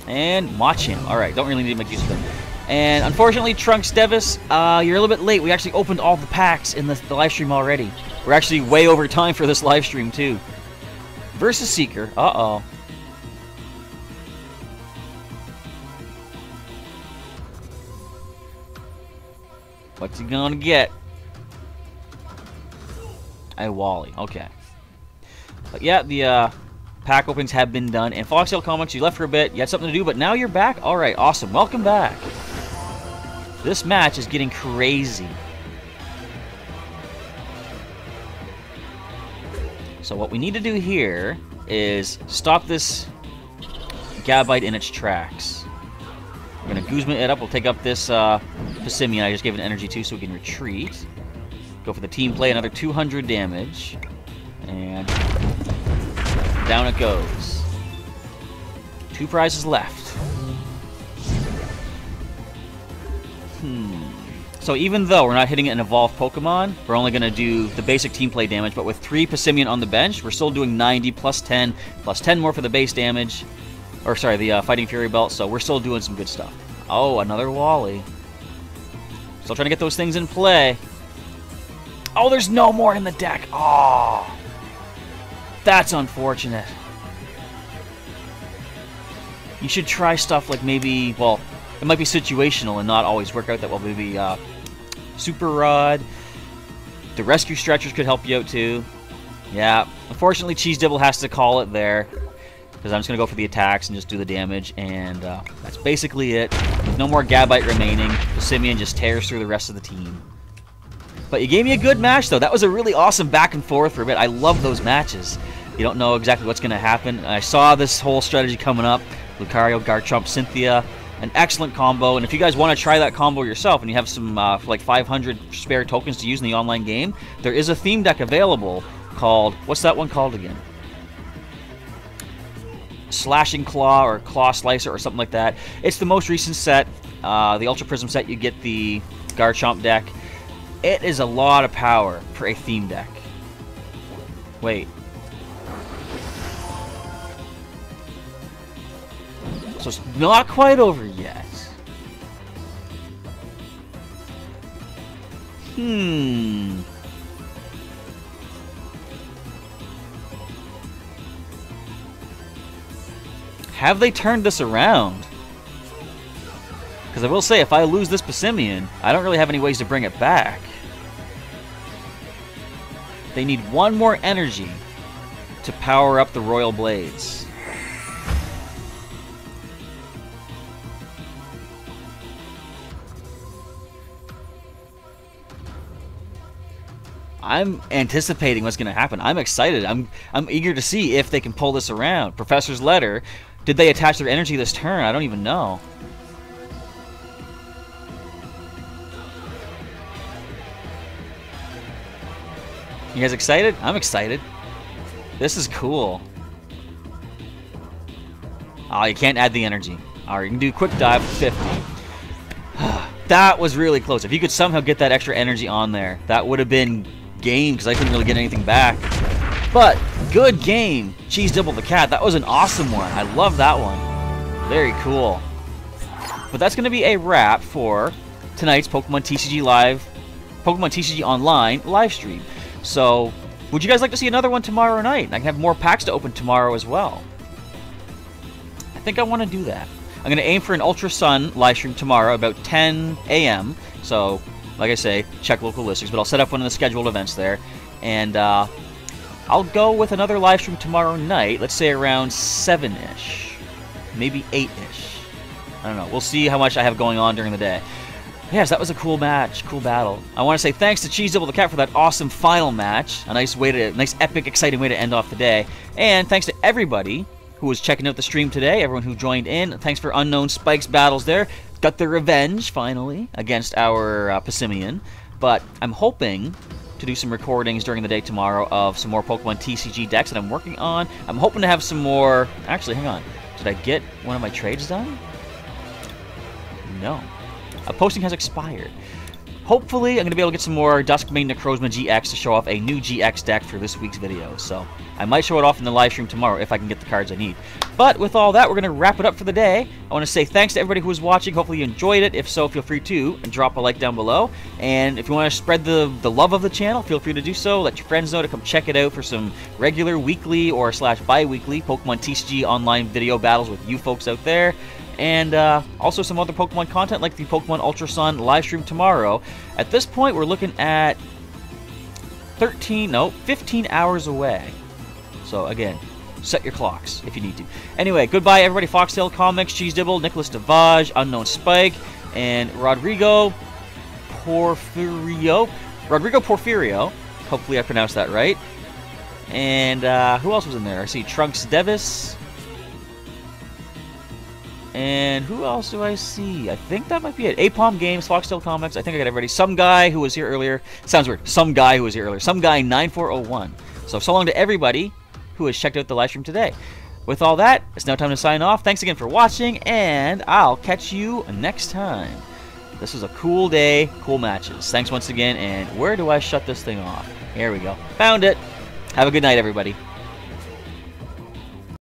S1: And Machamp. Alright, don't really need to make use of them. And unfortunately, Trunks Devis, you're a little bit late. We actually opened all the packs in the live stream already. We're actually way over time for this live stream, too. Versus Seeker. Uh-oh. What's he gonna get? A Wally. Okay. But yeah, the pack openings have been done. And Foxtail Comics, you left for a bit. You had something to do, but now you're back? Alright, awesome. Welcome back. This match is getting crazy. So what we need to do here is stop this Gabite in its tracks. We're going to Guzma it up. We'll take up this Pissimian. I just gave it energy too, so we can retreat. Go for the team play, another 200 damage. And down it goes. 2 prizes left. So even though we're not hitting an evolved Pokemon, we're only going to do the basic team play damage, but with 3 Pissimian on the bench, we're still doing 90 plus 10 more for the base damage. Or sorry, the Fighting Fury Belt, so we're still doing some good stuff. Oh, another Wally. Still trying to get those things in play. Oh, there's no more in the deck. Oh, that's unfortunate. You should try stuff like maybe, well, it might be situational and not always work out that well. Maybe Super Rod. The Rescue Stretchers could help you out too. Yeah, unfortunately Cheese Dibble has to call it there. Because I'm just going to go for the attacks and just do the damage. And that's basically it. With no more Gabite remaining, Pissimian just tears through the rest of the team. But you gave me a good match though. That was a really awesome back and forth for a bit. I love those matches. You don't know exactly what's going to happen. I saw this whole strategy coming up. Lucario, Garchomp, Cynthia. An excellent combo, and if you guys want to try that combo yourself and you have some like 500 spare tokens to use in the online game, there is a theme deck available called, what's that one called again? Slashing Claw or Claw Slicer or something like that. It's the most recent set, the Ultra Prism set. You get the Garchomp deck. It is a lot of power for a theme deck. Wait. So it's not quite over yet. Have they turned this around? Because I will say, if I lose this Pissimian, I don't really have any ways to bring it back. They need 1 more energy to power up the Royal Blades. I'm anticipating what's going to happen. I'm excited. I'm eager to see if they can pull this around. Professor's Letter. Did they attach their energy this turn? I don't even know. You guys excited? I'm excited. This is cool. Oh, you can't add the energy. Alright, you can do Quick Dive for 50. That was really close. If you could somehow get that extra energy on there, that would have been game, because I couldn't really get anything back. But good game, Cheese Dibble the Cat. That was an awesome one. I love that one. Very cool. But that's going to be a wrap for tonight's Pokemon TCG Online live stream. So, would you guys like to see another one tomorrow night? I can have more packs to open tomorrow as well. I think I want to do that. I'm going to aim for an Ultra Sun live stream tomorrow about 10 a.m. So, like I say, check local listings, but I'll set up one of the scheduled events there. And I'll go with another live stream tomorrow night, let's say around 7-ish. Maybe 8-ish. I don't know. We'll see how much I have going on during the day. Yes, that was a cool match, cool battle. I want to say thanks to Cheese Dibble the Cat for that awesome final match. A nice epic, exciting way to end off the day. And thanks to everybody who was checking out the stream today, everyone who joined in. Thanks for Unknown Spike's battles there. Got their revenge, finally, against our Pissimian. But I'm hoping to do some recordings during the day tomorrow of some more Pokemon TCG decks that I'm working on. I'm hoping to have some more... Actually, hang on. Did I get one of my trades done? No. A posting has expired. Hopefully, I'm going to be able to get some more Duskmane Necrozma GX to show off a new GX deck for this week's video. So, I might show it off in the live stream tomorrow if I can get the cards I need. But with all that, we're going to wrap it up for the day. I want to say thanks to everybody who was watching. Hopefully you enjoyed it. If so, feel free to drop a like down below. And if you want to spread the love of the channel, feel free to do so. Let your friends know to come check it out for some regular weekly or / bi-weekly Pokemon TCG Online video battles with you folks out there. And also some other Pokemon content like the Pokemon Ultra Sun live stream tomorrow. At this point, we're looking at 15 hours away. So again, set your clocks if you need to. Anyway, goodbye everybody. Foxtail Comics, Cheese Dibble, Nicholas Devage, Unknown Spike, and Rodrigo Porfirio. Hopefully I pronounced that right. And who else was in there? I see Trunks Devis. And who else do I see? I think that might be it. Apom Games, Foxtail Comics. I think I got everybody. Some guy who was here earlier. Sounds weird. Some guy who was here earlier. Some guy 9401. So long to everybody who has checked out the live stream today. With all that, it's now time to sign off. Thanks again for watching, and I'll catch you next time. This was a cool day, cool matches. Thanks once again, and where do I shut this thing off? Here we go. Found it. Have a good night, everybody.